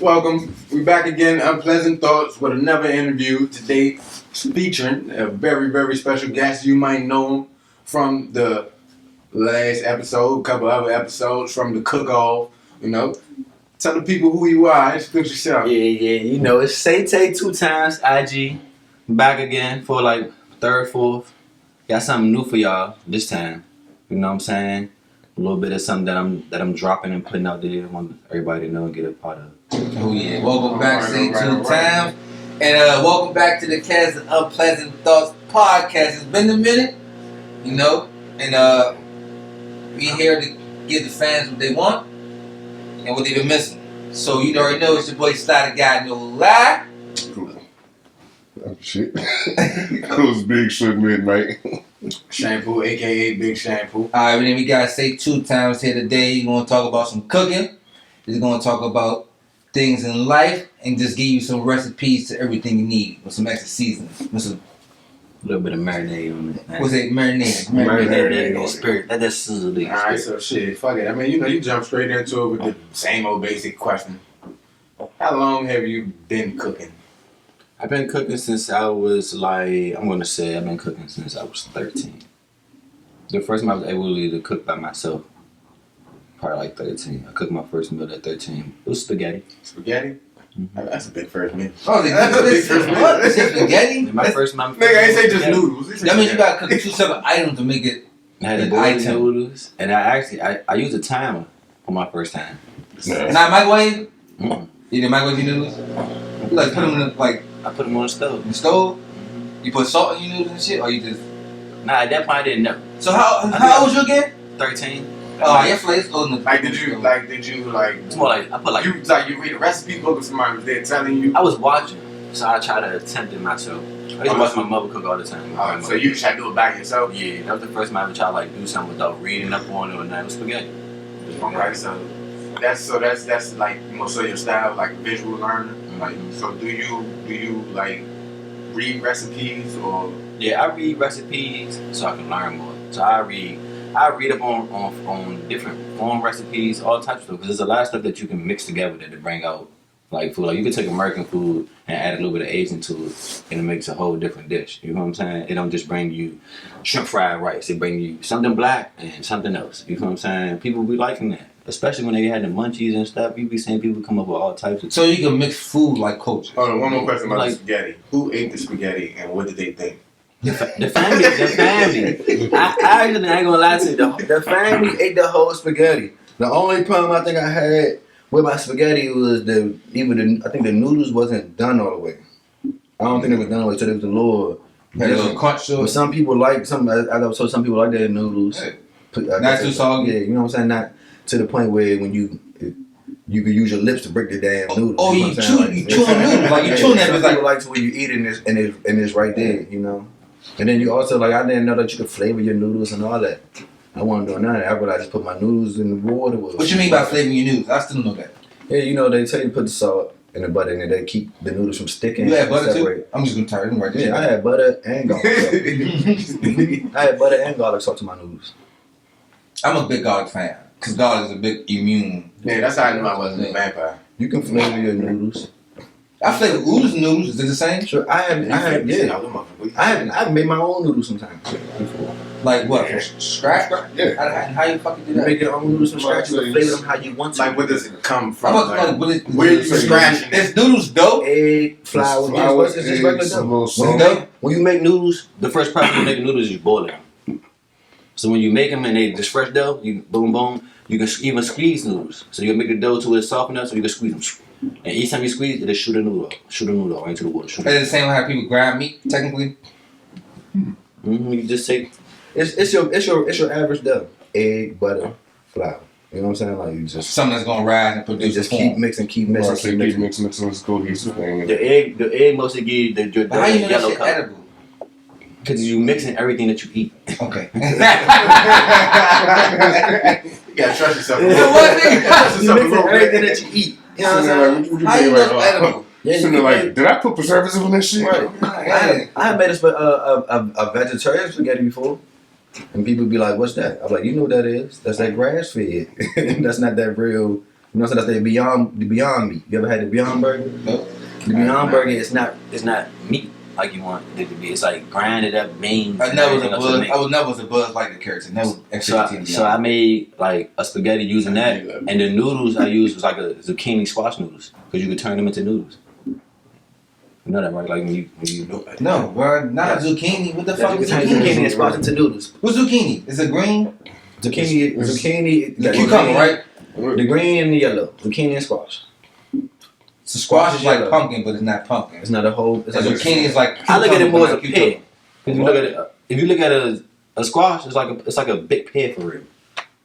Welcome. We're back again. Unpleasant Thoughts with another interview today, featuring a very, very special guest. You might know him from the last episode, a couple other episodes from the cook-off. You know, tell the people who you are. Introduce yourself. Yeah. You know, it's SayTae2Times IG. Back again for like third, fourth. Got something new for y'all this time. You know what I'm saying? A little bit of something that I'm dropping and putting out there. I want everybody to know and get a part of. Oh yeah, welcome back SayTae2Times. And welcome back to the Cast of Unpleasant Thoughts podcast. It's been a minute, you know, and we here to give the fans what they want and what they've been missing. So you already know it's your boy SayTae Guy No Lie. Oh shit. That was Big Shit Midnight. Shampoo, aka Big Shampoo. Alright, and then we got SayTae2Times here today. We're gonna talk about some cooking. We're gonna talk about things in life and just give you some recipes to everything you need with some extra seasonings. With some A little bit of marinade on it. what's it? Marinade. Marinade on spirit. That's sizzling. Alright, so shit, fuck it. I mean, you jump straight into it with the same old basic question. How long have you been cooking? I've been cooking since I was like, I've been cooking since I was 13. The first time I was able to cook by myself, probably like 13. I cooked my first meal at 13. It was spaghetti. Spaghetti? Mm-hmm. That's a big first meal. Oh, That's a big first meal. what? Is it spaghetti? My first Nigga, I ain't say just spaghetti. noodles. That means you gotta cook 2 separate items to make it. I had the boiled noodles, and I used a timer on my first time. Not microwave? Mm-mm. You did microwave your noodles? You like put them in the, like I put them on the stove. the stove? You put salt in your noodles and shit, or you just? Nah, at that point I didn't know. So how old was you again? 13. Oh, your flavor's old enough. Did you It's more like I put like you read a recipe book or somebody was there telling you? I was watching, so I try to attempt it myself. I used to watch my mother cook all the time. So you just had to do it by yourself? Yeah, that was the first time I ever tried to like do something without reading up on it or nothing. It was spaghetti. Okay, so that's like most of your style, like visual learner. Like, so do you like read recipes or? Yeah, I read recipes so I can learn more. So I read up on different form recipes, all types of stuff. Because there's a lot of stuff that you can mix together to bring out like food. Like you can take American food and add a little bit of Asian to it, and it makes a whole different dish. You know what I'm saying? It don't just bring you shrimp fried rice. It bring you something black and something else. You know what I'm saying? People be liking that. Especially when they had the munchies and stuff, you be seeing people come up with all types of. So you can mix food like culture. Hold on, one more question about Like- the spaghetti. Who ate the spaghetti and what did they think? The family. I actually ain't gonna lie to you. The family ate the whole spaghetti. The only problem I think I had with my spaghetti was I think the noodles wasn't done all the way. I don't think it was done all the way, so there was a little. Had a little crunch to But it. some people like some people like their noodles. Hey, I not guess too it's- soggy. Yeah, you know what I'm saying. Not to the point where when you could use your lips to break the damn noodles. Oh, know you what I'm saying? chew on noodles like you chewing that. Some It's like people like to when you eat it and it's right there, you know. And then you also like I didn't know that you could flavor your noodles and all that. I wasn't doing none of that. I just put my noodles in the water. what you mean by flavoring your noodles? I still don't know that. Yeah, you know they tell you to put the salt and the butter in it. They keep the noodles from sticking. You had butter too? Separate. I'm just gonna try it right there. Yeah, I had butter and garlic salt. I had butter and garlic salt to my noodles. I'm a big garlic fan because garlic is a big immune. Yeah, that's how I knew I wasn't a vampire. You can flavor your noodles. I flavor oodles and noodles. Is it the same? Sure, I made my own noodles sometimes before. Like what? From scratch? Yeah. How you fucking do You that? make your own noodles from scratch. You can flavor them how you want to. Like, where does it come I'm from? about, Where you scratching it? Is noodles dope? Egg, flour, it's just regular eggs, a dough. little When salt. When you make noodles, the first process you make noodles is you boil them. So when you make them and they just fresh dough, you boom. You can even squeeze noodles. So you can make the dough to it's soft enough so you can squeeze them. And each time you squeeze, it'll shoot a noodle right into the water. Is it the same way how people grind meat? Technically, You just take it's your average dough. Egg, butter, flour. You know what I'm saying? Like you just something that's gonna rise and you produce just a keep form. mixing, keep I say mixing. keep mixing this cohesive thing. The egg mostly give you the But how you know that yellow shit color. edible? Because you mixing everything that you eat. Okay. You gotta trust yourself. Yeah, what, nigga? Trust You yourself a mixing little bit. everything that you eat. You know what I'm saying? How you know it's edible? Yeah, Sitting there like, did I put preservatives on this shit? Right. I had made a vegetarian spaghetti before, and people be like, "What's that?" I'm like, "You know what that is? That's that grass fed. That's not that real You know, so that's the Beyond Meat. You ever had the Beyond Burger? Nope. The Beyond Burger is not meat like you want it to be. It's like grinded up beans. I never was a buzz like the carrots. Never. So I made like a spaghetti using that, and the noodles I used was like a zucchini squash noodles because you could turn them into noodles. You know that, right? Like when you No, bro, not zucchini. What the fuck is turn zucchini? zucchini and squash into noodles. What's zucchini? Is it green? Zucchini. The cucumber, right? The green and the yellow. Zucchini and squash. So squash is like yellow. pumpkin, but it's not pumpkin. It's not a whole. It's like zucchini is like. I look at it more as a cucumber. pear. If you look at it, if you look at a squash, it's like a big pear for real.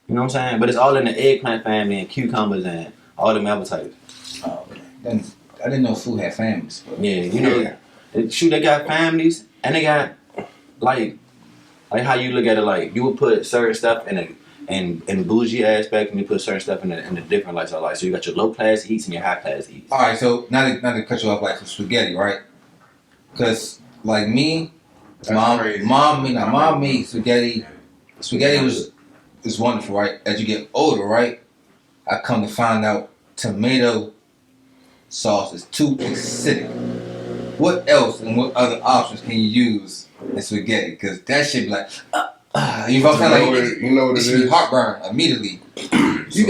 You know what I'm saying? But it's all in the eggplant family and cucumbers and all them other types. Oh, okay. Then I didn't know food had families. But Yeah, you know, they got families and they got like how you look at it. Like you would put certain stuff in bougie aspect, and you put certain stuff in the different lifestyle. Like so, you got your low class eats and your high class eats. all right, so not to cut you off, like for spaghetti, right? Because like me, mom made spaghetti. Spaghetti is wonderful, right? As you get older, right? I come to find out tomato sauce is too acidic. What else and what other options can you use in spaghetti? Because that shit be like, you know what I'm saying? Like, you know what it it should be is? heartburn immediately. You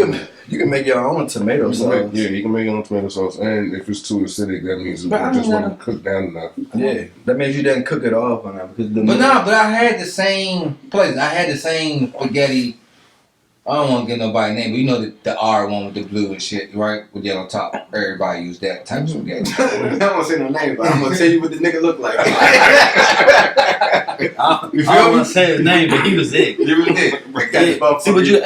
can make your own tomato sauce. You can make your own tomato sauce, and if it's too acidic, that means it But I just mean, wasn't cooked down enough. Yeah, that means you didn't cook it off on that because But I had the same place. I had the same spaghetti. I don't want to get nobody's name, but you know the R one with the blue and shit, right? With yellow top. Everybody use that type of spaghetti. I don't want to say no name, but I'm gonna tell you what the nigga look like. I don't want to say his name, but he was it. You really did. Yeah. See, but you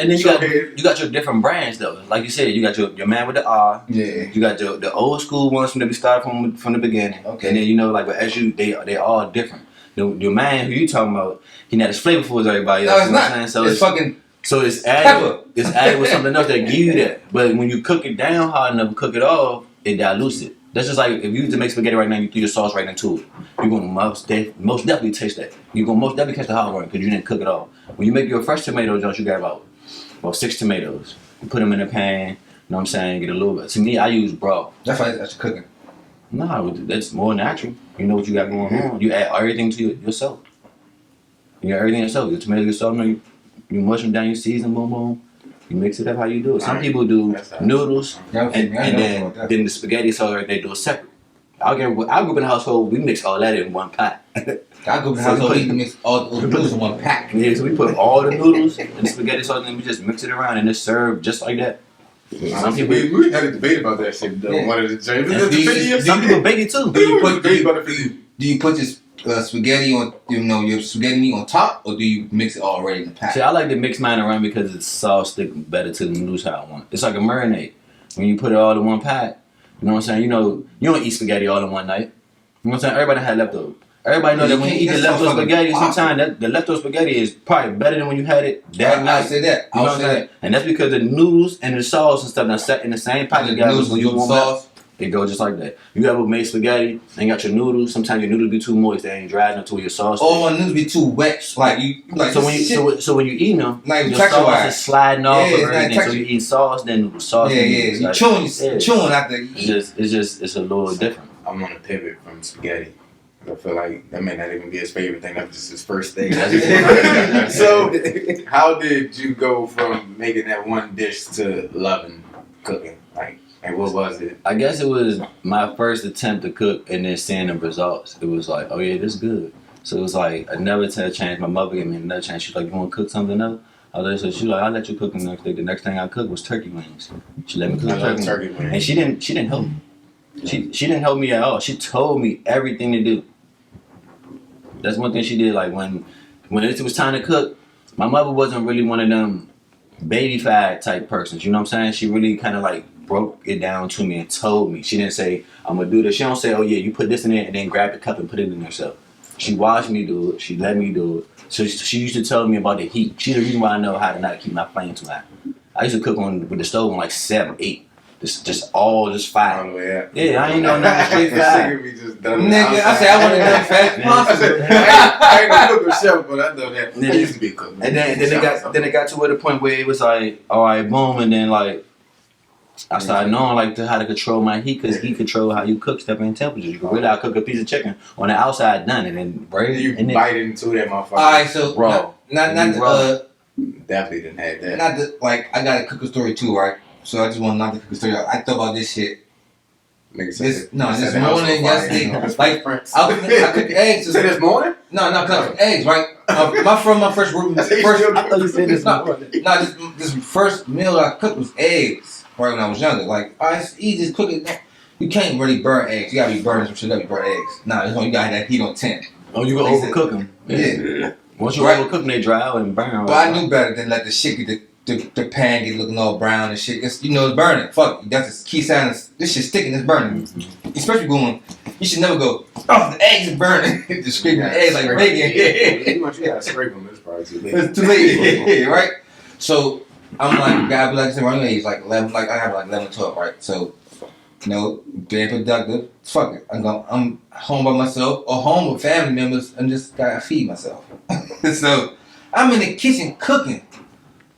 got your different brands though. Like you said, you got your man with the R. Yeah. You got the old school ones from the start from the beginning. Okay. And then you know like, but as they all different. The man who you talking about, he not as flavorful as everybody else. No, it's you know not. what I'm saying? It's fucking. So it's added. Pepper. It's added with something else that give you that. But when you cook it down hard enough, cook it off, it dilutes it. That's just like if you used to make spaghetti right now, you throw your sauce right into it. You're gonna most definitely taste that. You're gonna most definitely catch the hot one because you didn't cook it off. When you make your fresh tomato juice, you got about 6 tomatoes. You put them in a pan. You know what I'm saying? Get a little bit. To me, I use broth. That's why that's cooking. No, that's more natural. You know what you got going on. You add everything to yourself. You got everything yourself. Your tomatoes, your salt, you mush them down, you season, boom, boom. You mix it up how you do it. Some people do noodles and then the spaghetti sauce, right, they do it separate. I grew up in a household, we mix all that in one pot. I grew up in a household, we mix all the noodles in one pack. Yeah, so we put all the noodles and the spaghetti sauce, and then we just mix it around and it's served just like that. Some people we had a debate about that shit though. Yeah. One of the James. some people bake it too. Do you put this spaghetti on, your spaghetti meat on top, or do you mix it already in the pack? See, I like to mix mine around because it's sauce stick better to the noodles how I want. It's like a marinade. When you put it all in one pot, you know what I'm saying? You know, you don't eat spaghetti all in one night. You know what I'm saying? Everybody had leftovers. Everybody know that when you eat the leftover spaghetti, sometimes the leftover spaghetti is probably better than when you had it that night. I'll say that. You know what I'm saying? And that's because the noodles and the sauce and stuff are set in the same pot together. When you warm up, it goes just like that. You ever made spaghetti and got your noodles? Sometimes your noodles be too moist; they ain't dry enough to where your sauce. Oh, my noodles be too wet. So when you eat them, like your sauce is sliding off Yeah, of it's not everything. So you eat sauce, then sauce. Yeah. You chewing after you eat. It's a little different. I'm gonna pivot from spaghetti. I feel like that may not even be his favorite thing. That was just his first thing. So, how did you go from making that one dish to loving cooking? And what was it? I guess it was my first attempt to cook and then seeing the results. It was like, oh yeah, this is good. So it was like another chance. My mother gave me another chance. She was like, you want to cook something else? She was like, I'll let you cook the next day. The next thing I cooked was turkey wings. She let me cook turkey wings. And she didn't help me. She didn't help me at all. She told me everything to do. That's one thing she did. Like when it was time to cook, my mother wasn't really one of them baby-fied type persons. You know what I'm saying? She really kind of like broke it down to me and told me. She didn't say, I'm going to do this. She don't say, oh yeah, you put this in there and then grab the cup and put it in yourself. She watched me do it. She let me do it. So she used to tell me about the heat. She's the reason why I know how to not keep my flame too high. I used to cook with the stove on like 7, 8. Just fire. Yeah, I ain't know nothing straight fire. Nigga, I said I want to do it fast possible. I ain't no cook or chef, but I know that. I used to be a cook. And then it got to the point where it was like, all right, boom, and then like I started knowing like how to control my heat because he control how you cook stuff in temperatures. You can really cook a piece of chicken on the outside done and then You bite into that motherfucker. Alright, so raw. Definitely didn't have that. Not the, like I got a cooking story too, right? So I just want not to cook a story. I thought about this shit. This morning, yesterday, like I cooked eggs. You said this morning? No, cooking eggs, right? My first I thought you said this morning. this first meal I cooked was eggs. Right when I was younger, like it's easy to cook it. You can't really burn eggs. You gotta be burning some shit up. You burn eggs. Nah, you gotta have that heat on 10. Oh, you gonna overcook them? Yeah. Once you overcook them, they dry out and burn. But I knew better than let the shit get the pan get looking all brown and shit. It's burning. Fuck, that's the key sign. This shit's sticking. It's burning. Especially going. You should never go. Oh, the eggs is burning. Just scraping the eggs like bacon. You gotta scrape them. It's probably too late. It's too late, right? So I'm like, gotta be like I said, running age like 11. Like I have like 11, 12, right? So. Being productive. Fuck it. I'm home by myself or home with family members and just gotta feed myself. So I'm in the kitchen cooking.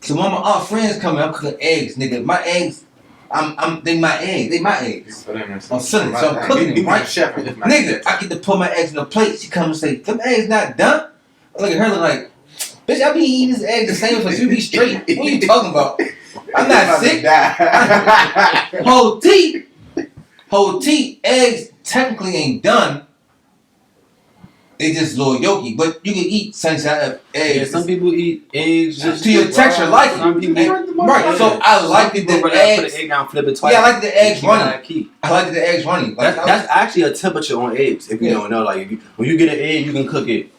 So when my friends come in, I'm cooking eggs, nigga. My eggs, they my eggs. I'm filling, so I'm cooking them, right? Nigga, I get to put my eggs in the plate. She come and say, them eggs not done? I look at her like, bitch, I be eating this egg the same as you be straight. What are you talking about? I'm not sick. Whole tea, eggs technically ain't done. They just a little yolky, but you can eat sunshine eggs. Yeah, some people eat eggs just to your texture, like it. Some people right. So I like the eggs. Put the egg down, flip it twice. Yeah, I like the eggs running. I like the eggs running. Like, that's actually a temperature on eggs. If you don't know, like when you get an egg, you can cook it.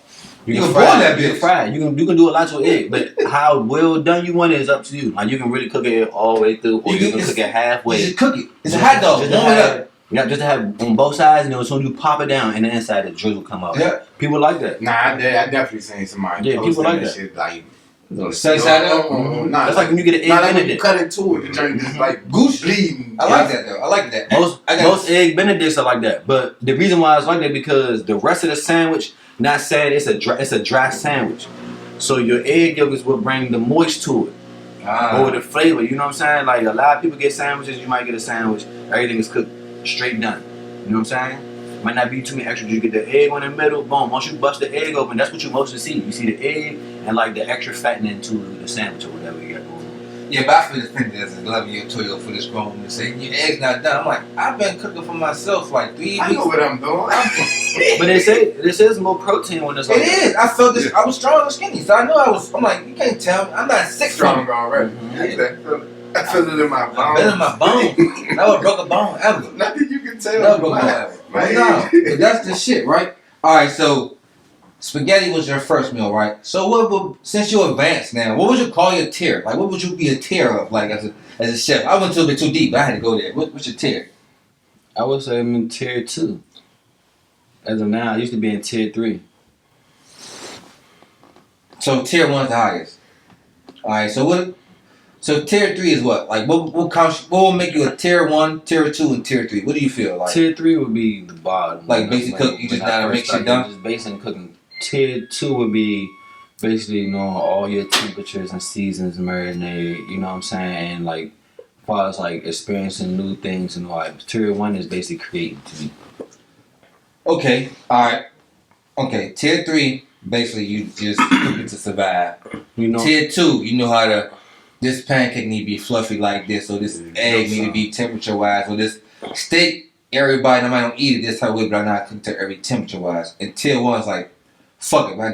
You can fry that bitch. You can fry it. You can do a lot to an egg, but how well done you want it is up to you. Like you can really cook it all the way through, or you can cook it halfway. You just cook it. It's a hot dog. Warm it up. Yeah, just to have on both sides, and then as soon as you pop it down, and the inside the drizzle come out. Yeah, people like that. Nah, I definitely seen somebody. Yeah, people like that. Shit, like sunshine up. Nah, that's like when you get an egg Benedict. You cut into it, the drink is like goose bleeding. I like that though. I like that. Most egg Benedicts are like that, but the reason why it's like that because the rest of the sandwich, not saying it's a dry sandwich, so your egg yolks will bring the moist to it, or the flavor. You know what I'm saying? Like a lot of people get sandwiches, you might get a sandwich, everything is cooked straight done. You know what I'm saying? Might not be too many extras. You get the egg on the middle, boom. Once you bust the egg open, that's what you mostly see. You see the egg and like the extra fattening to the sandwich or whatever you got going on. Yeah, but I feel the thing there's an 11-year Toyo for this grown woman saying your egg's not done. I'm like, I've been cooking for myself like 3 weeks. I know what I'm doing. But they say this is more protein when it's like it is. I felt this. I was strong and skinny, so I know I'm like, you can't tell me. I'm not sick strong already. I feel it in my bones. In my bones. Never broke a bone ever. Nothing you can tell. Never broke a bone ever. No, but that's the shit, right? All right, so spaghetti was your first meal, right? So since you're advanced now, what would you call your tier? Like, what would you be a tier of, like as a chef? I went a bit too deep, but I had to go there. What's your tier? I would say I'm in tier 2. As of now, I used to be in tier 3. So tier 1 is the highest. All right, so tier 3 is what? Like what will make you a tier 1, tier 2, and tier 3? What do you feel like? Tier 3 would be the bottom. Like basic cook, you just gotta make shit done. Just basic cooking. Tier 2 would be basically knowing all your temperatures and seasons, marinade. You know what I'm saying? And like, as far as like experiencing new things and like tier 1 is basically creating to me. Okay, all right. Okay, tier 3 basically you just cook it to survive. You know. Tier 2, you know how to. This pancake need to be fluffy like this, or this egg need to be temperature wise, or this steak, everybody might don't eat it this type of way, but I know how to cook to every temperature wise. And tier 1 is like, fuck it, if I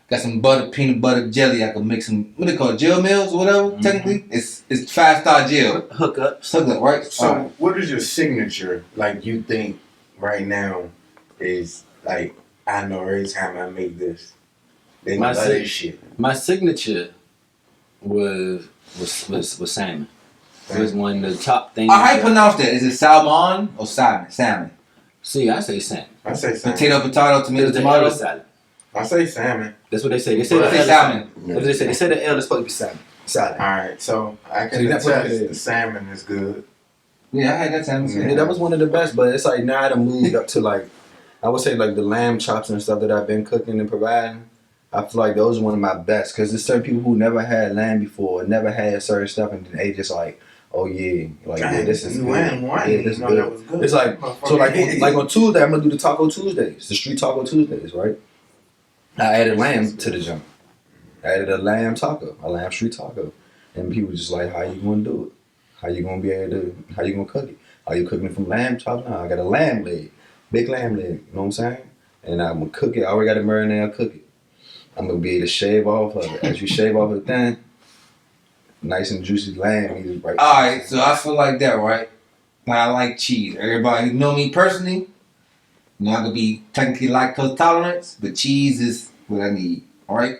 got some butter, peanut butter jelly, I can make some, what they call it, gel meals or whatever, technically. It's 5-star gel. Hookup, right? So what is your signature, like you think right now is like, I know every time I make this, they love this shit. My signature was salmon. It was one of the top things. How you pronounce that? Is it salmon or salmon? Salmon. See, I say salmon. I say salmon. Potato, tomato. Salad. I say salmon. That's what they say. They say salmon. That's what they say. They say the L is supposed to be salmon. Salad. All right, so I can attest the salmon is good. Yeah, I had that salmon. Yeah, that was one of the best, but it's like now I done moved up to like, I would say like the lamb chops and stuff that I've been cooking and providing. I feel like those are one of my best because there's certain people who never had lamb before, never had certain stuff, and they just like, oh yeah, like yeah, Dang, this is new good. animal. I Yeah, didn't this even is know good. that was good. It's like so Motherfucker. like on Tuesday I'm gonna do the Taco Tuesdays, the street Taco Tuesdays, right? I added lamb to the jump. I added a lamb taco, a lamb street taco, and people just like, how you gonna do it? How you gonna be able to? How you gonna cook it? Are you cooking it from lamb chop? No, I got a lamb leg, big lamb leg. You know what I'm saying? And I'm gonna cook it. I already got it marinated. I'll cook it. I'm gonna be able to shave off of it. As you shave off of the thing, nice and juicy lamb. Either right. Alright, so I feel like that, right? Like I like cheese. Everybody who know me personally, I could be technically lactose tolerant, but cheese is what I need. Alright?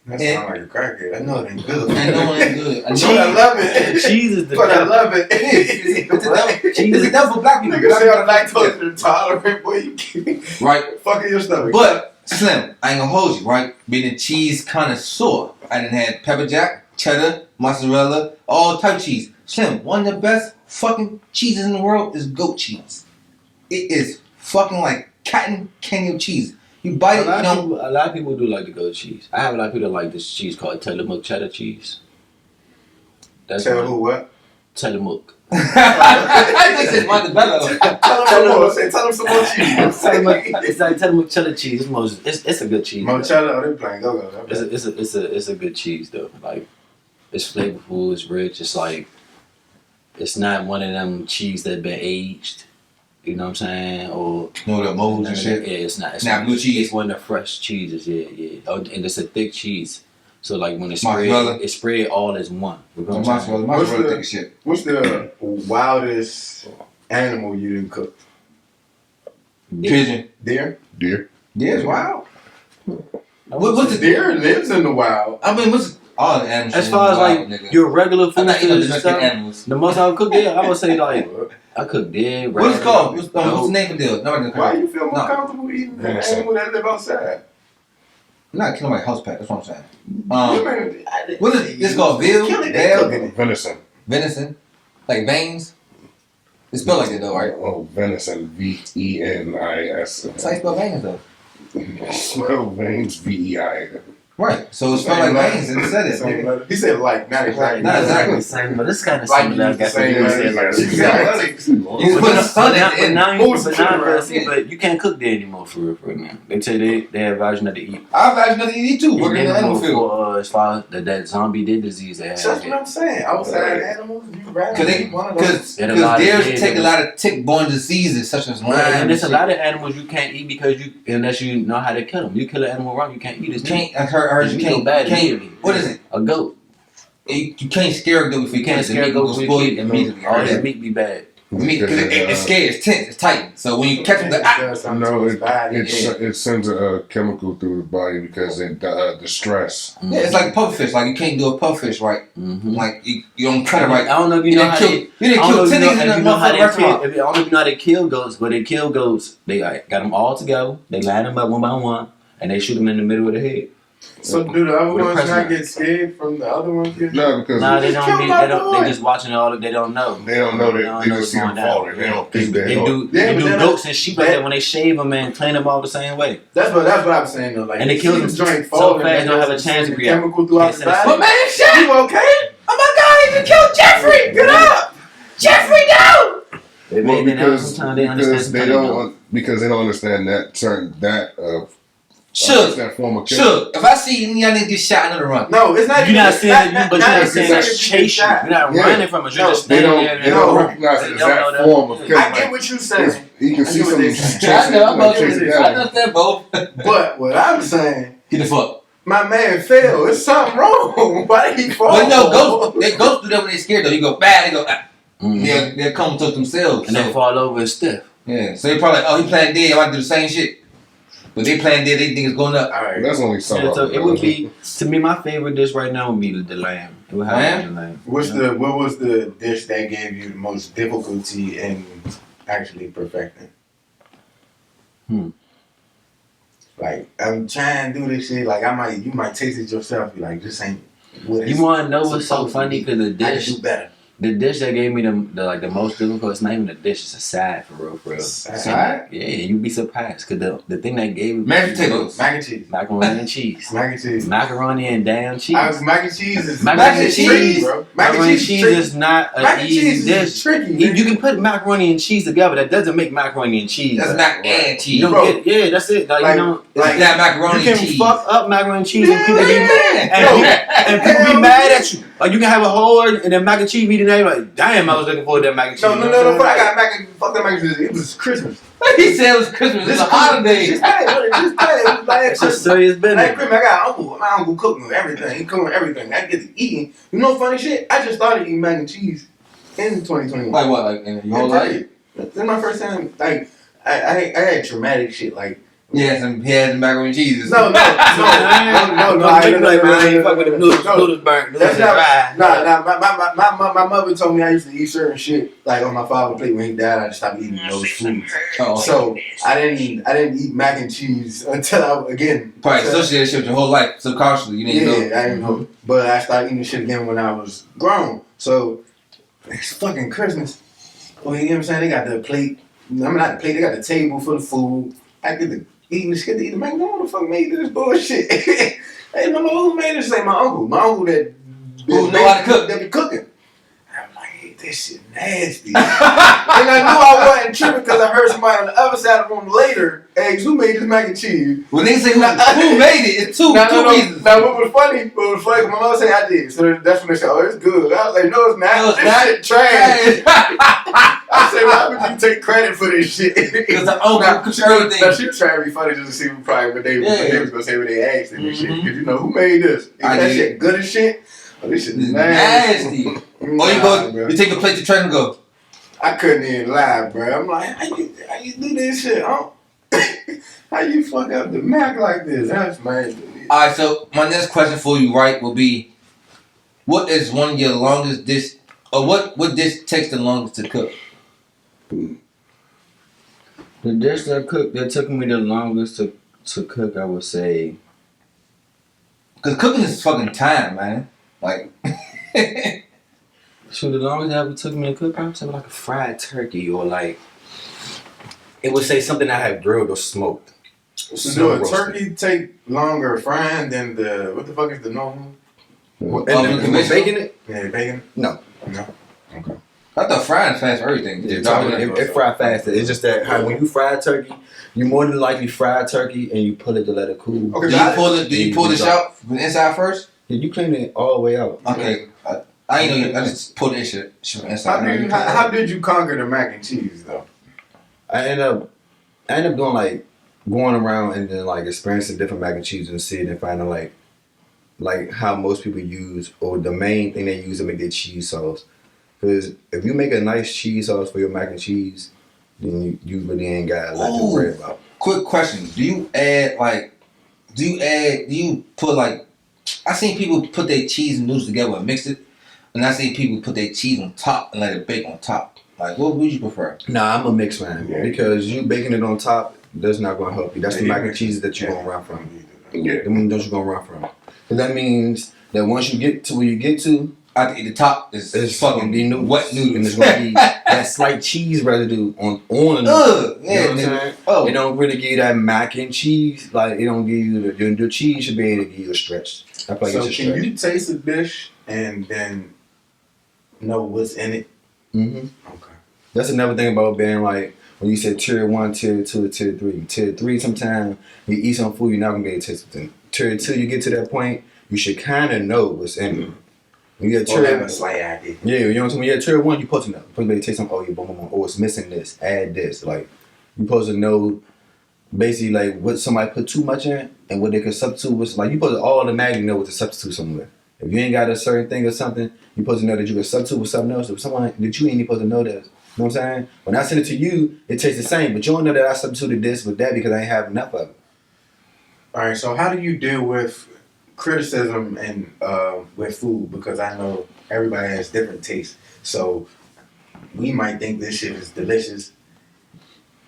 That sound like a crackhead. I know it ain't good. I know it ain't good. I But know I love it. Cheese is the But I devil. love it. it's a devil for black people. Nigga say I'm lactose intolerant, boy. You keep Right? fucking your stomach. But Slim, I ain't gonna hold you, right? Being a cheese connoisseur, I done had pepper jack, cheddar, mozzarella, all type of cheese. Slim, one of the best fucking cheeses in the world is goat cheese. It is fucking like cotton candy cheese. You bite it, A lot of people do like the goat cheese. I have a lot of people that like this cheese called Tillamook cheddar cheese. That's Tell who what? Tillamook. I think it's mozzarella. Tell him some more cheese. It's like Tillamook cheddar cheese. It's a good cheese. Mozzarella, they playing go-go. It's a good cheese though. Like it's flavorful. It's rich. It's like it's not one of them cheese that been aged. You know what I'm saying? Or No, the molds and shit. Yeah, it's not. It's Not blue cheese. It's one of the fresh cheeses. Yeah. Oh, and it's a thick cheese. So like when it's Mozzarella. spread, it's spread all as one. You know what I'm saying? Mozzarella thick as shit. What's the wildest animal you didn't cook? Pigeon. Deer? Deer. Yeah, it's wild. What's the deer lives in the wild? I mean, what's all the animals? As far as wild, like nigga. your regular I'm food not eating and domestic stuff, animals. the most I would cook, I would say like I cook deer. What's it rabbit, called? What's the goat. name of the deal? Nobody Why knows. you feel more No. comfortable eating an Venison. animal that live outside? I'm not killing my house pet. That's what I'm saying. You What is it? It's called veal, Kill it, they veal, cooking it. Venison. venison, like veins. It's spelled like that though, right? Oh, venison. VENIS. That's how you spell veins though. Smell veins. VEI. Right. So it's spelled like veins, and it said it. nigga. He said like, not exactly. Not exactly. the same, but it's kind of Like similar. I you guess saying, you like, said, like, exactly. You put a sun at the end. but you can't cook there anymore for real now. They tell they advise you not to eat. I've actually nothing to eat too. Working in the animal field. For, as far as that zombie dead disease they have. That's what I'm saying. Outside animals, you rather eat one of those. Because deers dead take a animals. lot of tick-borne diseases such as Lyme. And there's a shit. lot of animals you can't eat because unless you know how to kill them. You kill an animal wrong, you can't eat it. You can't. I heard you Meat can't. go bad Can't. immediately. What is it? A goat. You can't scare a goat if You can't scare a goat will when spoil you it eat immediately. all Right? that meat be bad. Meat, because it's scared, it's tense, it's tight. So when you catch them, No, it sends a chemical through the body because the stress. yeah, it's like pufferfish. Like you can't do a pufferfish right. Mm-hmm. Like you don't cut it right. I don't know if you know how they. You didn't kill 10 niggas in that motherfucking restaurant. I don't know if you know how they kill goats, but they kill goats. They got them all together. They line them up one by one, and they shoot them in the middle of the head. So do the other With a ones president. not get scared from the other ones? No, because Nah, they just don't. killed my They boy. just watching all of. They don't know. they don't know that they just see them what's going falling. down. They don't think that. They do Yeah, but then goats and sheep like that when they shave them and clean them all the same way. That's what I'm saying though. Like, And they kill them joint so falling, fast, and don't have a there's chance to some react. chemical throughout Can't the say the body. But man, shit! You okay? Oh my God, he just killed Jeffrey! Get up! Jeffrey, no! Well, because sometimes they understand. because they don't understand that Shook. that form of Shook. If I see any y'all niggas get shot, another run. No, it's not. You're not saying that, but you're not saying that that's chase you. You're not Yeah. running from it. You're No, just they standing don't there. don't recognize it They as don't know that that. form of killing. I get what you're saying, You can I see get what some they're saying. I know, I'm about chasing to. I down. understand both. but what I'm saying, Get the fuck. my man fell. It's something wrong. Why did he fall? But no, ghosts do that when they scared though. You go bad, they go. Mhm. They'll come to themselves. And so, they fall over and stiff. yeah, so they probably like, oh, he playing dead. I want to do the same shit. But they playing dead. They think it's going up. All right. That's only some. Yeah, of so them. it would be, to me, my favorite dish right now would be the lamb. It would have to be the lamb. What was the dish that gave you the most difficulty in actually perfecting? Like, I'm trying to do this shit. Like, you might taste it yourself. Be like, this ain't what it's You want to know what's so supposed to funny? be. Because the I can dish, do better. The dish that gave me the most difficult, it's not even a dish, it's a side for real. Side? Yeah, you'd be surprised. Because the thing that gave me... Mashed potatoes. Mac and cheese. Macaroni and cheese. Mac and cheese. Macaroni and damn cheese. Mac and cheese is Macaroni and cheese, tricky, bro. Macaroni and cheese is not Mac an and easy cheese dish. is tricky. You can put macaroni and cheese together. That doesn't make macaroni and cheese. That's mac and cheese. You don't get, yeah, that's it. Like, you know, Like that macaroni you can and cheese. fuck up macaroni and cheese and people Yeah. be mad at you. Like you can have a whole and then mac and cheese meeting there. Like, damn, I was looking forward to that mac and cheese. No. But I got mac and fuck that mac and cheese. It was Christmas. He said it was Christmas. It's a holiday. Just tell it. Like It's just serious business. Like Christmas, I got my uncle cooking everything. He cooking everything. I get to eating. You know, funny shit. I just started eating mac and cheese in 2021. Like what? Like in your whole life? This is my first time. Like I had traumatic shit. Like He had some macaroni and cheese. no. I ain't fuck with the noodles burnt. That's not. My mother told me I used to eat certain shit like on my father's plate when he died. I just stopped eating those foods. Oh, So I didn't eat mac and cheese until I probably associated shit with your whole life subconsciously. You didn't know. I didn't know. But I started eating shit again when I was grown. So it's fucking Christmas. Well, you know what I'm saying? They got the plate. Not the plate. They got the table for the food. I get to eating this shit to eat the mac. No one the fuck made this bullshit. Hey, no, who made this? Like my uncle. My uncle that Who know how to cook. That be cooking. I'm like, hey, this shit nasty. And I knew I wasn't tripping because I heard somebody on the other side of the room later ask, who made this mac and cheese? When they say who made it, it's two reasons. Now, what was funny, my mom said I did. So that's when they said, oh, it's good. I was like, no, it's not. No, it's this not. shit trash. I said, why would you take credit for this shit? Because the uncle cooks everything. Now, she was trying to be funny just to see probably what they was going to say when they asked them and shit. Because, you know, who made this? That shit good as shit? Oh, this shit nasty. Or you take a plate to try and go. I couldn't even lie, bro. I'm like, how you do this shit, huh? How you fuck up the Mac like this? That's man. Alright, so my next question for you, right, will be, what is one of your longest dish, or what dish takes the longest to cook? The dish that took me the longest to cook, I would say. Because cooking is fucking time, man. Like, So the longest that ever took me to cook, I would say like a fried turkey or like, it would say something I had grilled or smoked. So do a turkey take longer frying than what the fuck is the normal? Baking it? Yeah, bacon? No. Okay. I thought frying fast for everything. It fry faster. It's just that when you fry turkey, you more than likely fry turkey and you pull it to let it cool. Okay, Do you pull the shell out from the inside first? Yeah, you clean it all the way out. Okay. I ain't know. I just pulled this shit from inside. How did you conquer the mac and cheese though? I end up doing like going around and then like experiencing different mac and cheese and seeing and finding like how most people use or the main thing they use to make their cheese sauce. Because if you make a nice cheese sauce for your mac and cheese, then you really ain't got a lot to worry about. Quick question: do you put like? I seen people put their cheese and noodles together and mix it, and I seen people put their cheese on top and let it bake on top. Like, what would you prefer? Nah, I'm a mix man because you baking it on top, that's not gonna help you. That's the mac and cheese that you're gonna run from. Yeah. I mean, those you're gonna run from. Because that means that once you get to where you get to, The top is it's fucking be wet noodle, and noodles. it's gonna be that slight cheese residue on the noodle. Yeah, You know what I'm saying? Oh, It don't really give you that mac and cheese. Like it don't give you the cheese should be able to give you a stretch. I feel like So it's a can stretch. you taste a dish and then know what's in it? Mm-hmm. Okay. That's another thing about being like when you say tier 1, tier 2, tier 3. Tier 3, sometimes you eat some food, you're not gonna be able to taste something. Tier 2, you get to that point, you should kind of know what's in it. When you get Or have tier, a slight idea. yeah, you know what I'm saying. When you're tier 1, you supposed to know. You're supposed to be able to taste something. Oh, yeah, boom, boom, boom. Oh, it's missing this. Add this. Like you supposed to know basically like what somebody put too much in and what they could substitute with. Like you supposed to automatically know what to substitute somewhere. If you ain't got a certain thing or something, you supposed to know that you can substitute with something else. If someone that you ain't supposed to know that. You know what I'm saying? When I send it to you, it tastes the same, but you don't know that I substituted this with that because I ain't have enough of it. All right. So how do you deal with criticism and with food? Because I know everybody has different tastes. So we might think this shit is delicious.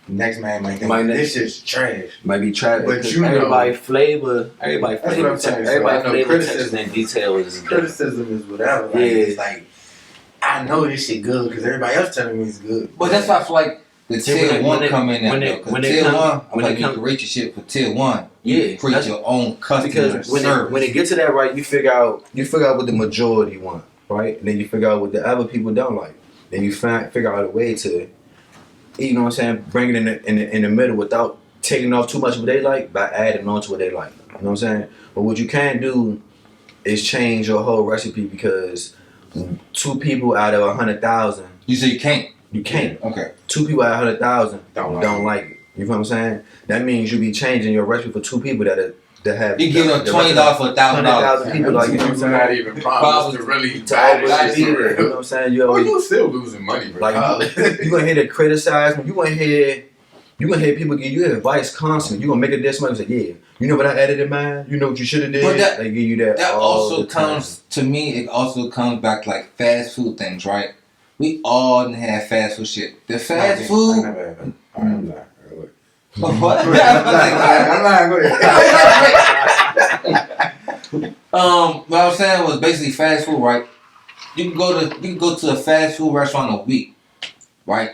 Next man might think this shit's trash. Might be trash, But because you know- everybody flavor That's what I'm saying. So I everybody know flavor, criticism- texture, and detail is different. Criticism is whatever. Like, Yeah. It's like, I I know this shit good because everybody else telling me it's good. But that's why I feel like the tier one come in when there. it- when it Tier come- one, when like it you come- can rate your shit for tier one. Yeah, You create that's- your own customer Because service. when it gets to that right, you figure out what the majority want, right? And then you figure out what the other people don't like. Then you figure out a way to, you know what I'm saying, bring it in the middle without taking off too much of what they like by adding on to what they like. You know what I'm saying? But what you can't do is change your whole recipe because 2 people out of 100,000, You say you can't. you can't. Okay. 2 people out of 100,000 Don't don't like it. You know what I'm saying? That means you be changing your recipe for 2 people that have. You give them $20 for $1,000. 100,000 people, like, you know what I'm People saying? not even promised to really To buy always this be shit. there, you know what I'm saying? You Oh, always, you still losing money, bro. like you gonna hear the criticize, you gonna hear people give you advice constantly. You gonna make a diss somebody and say, yeah, you know what I added in mine? You know what you should have did? But that- they give you that. That all also the time. comes to me. It also comes back to like fast food things, right? We all done had fast food shit. The fast I food. never had that. I'm lying. What? I'm lying. Go ahead. What I was saying was basically fast food, right? You can go to a fast food restaurant a week, right?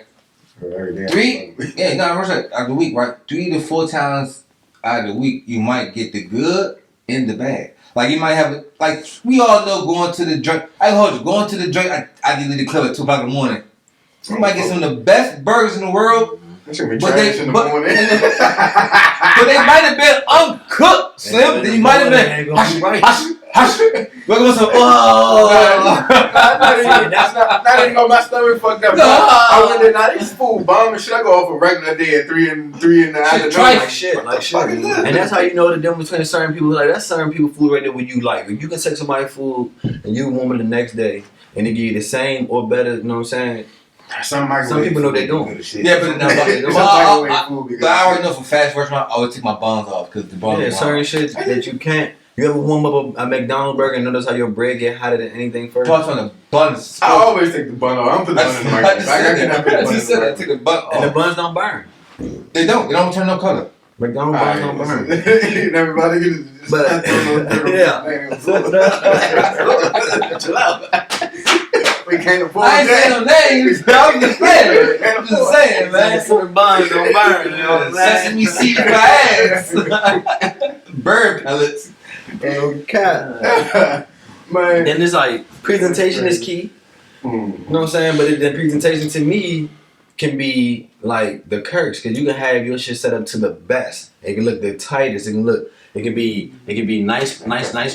3 out of the week, right? 3 to 4 times out of the week, you might get the good and the bad. Like you might have it. Like we all know, going to the drink. Going to the drink. I did the club at 2 o'clock in the morning. You might get some of the best burgers in the world. That should be But trash they- in the but- morning. But they might have been uncooked, Slim. Then you might have been hush. Look at some. Oh, Not even know my stomach fucked up. No. I went there, now this food bomb and shit. I go off a regular day at 3 in the afternoon. try- Like shit. Fuck is that? And that's how you know the difference between certain people. Like that's certain people food right there when you like. If you can take somebody's food and you warm it the next day and they give you the same or better, you know what I'm saying? Some people know they doing. Yeah, but no, but I already know from fast restaurant, I always take my buns off because the buns. Yeah, are certain warm. shit that you can't. You ever warm up a McDonald's burger and notice how your bread get hotter than anything first? Plus on the buns. I always take the bun off. I don't put the bun in the I microwave. just I said cannot put the that. I bun just in said the that. Take the bun And the off. buns don't burn. They don't turn no color. McDonald's buns don't burn. Everybody get But- We can't afford I ain't saying no names. I'm just saying. I'm just saying, man. Some buns don't burn. You know what I'm saying? Sesame seed for ass. Bird pellets. Okay. Man. Then it's like presentation is key. You know what I'm saying? But the presentation to me can be like the curse because you can have your shit set up to the best. It can look the tightest. It can be nice,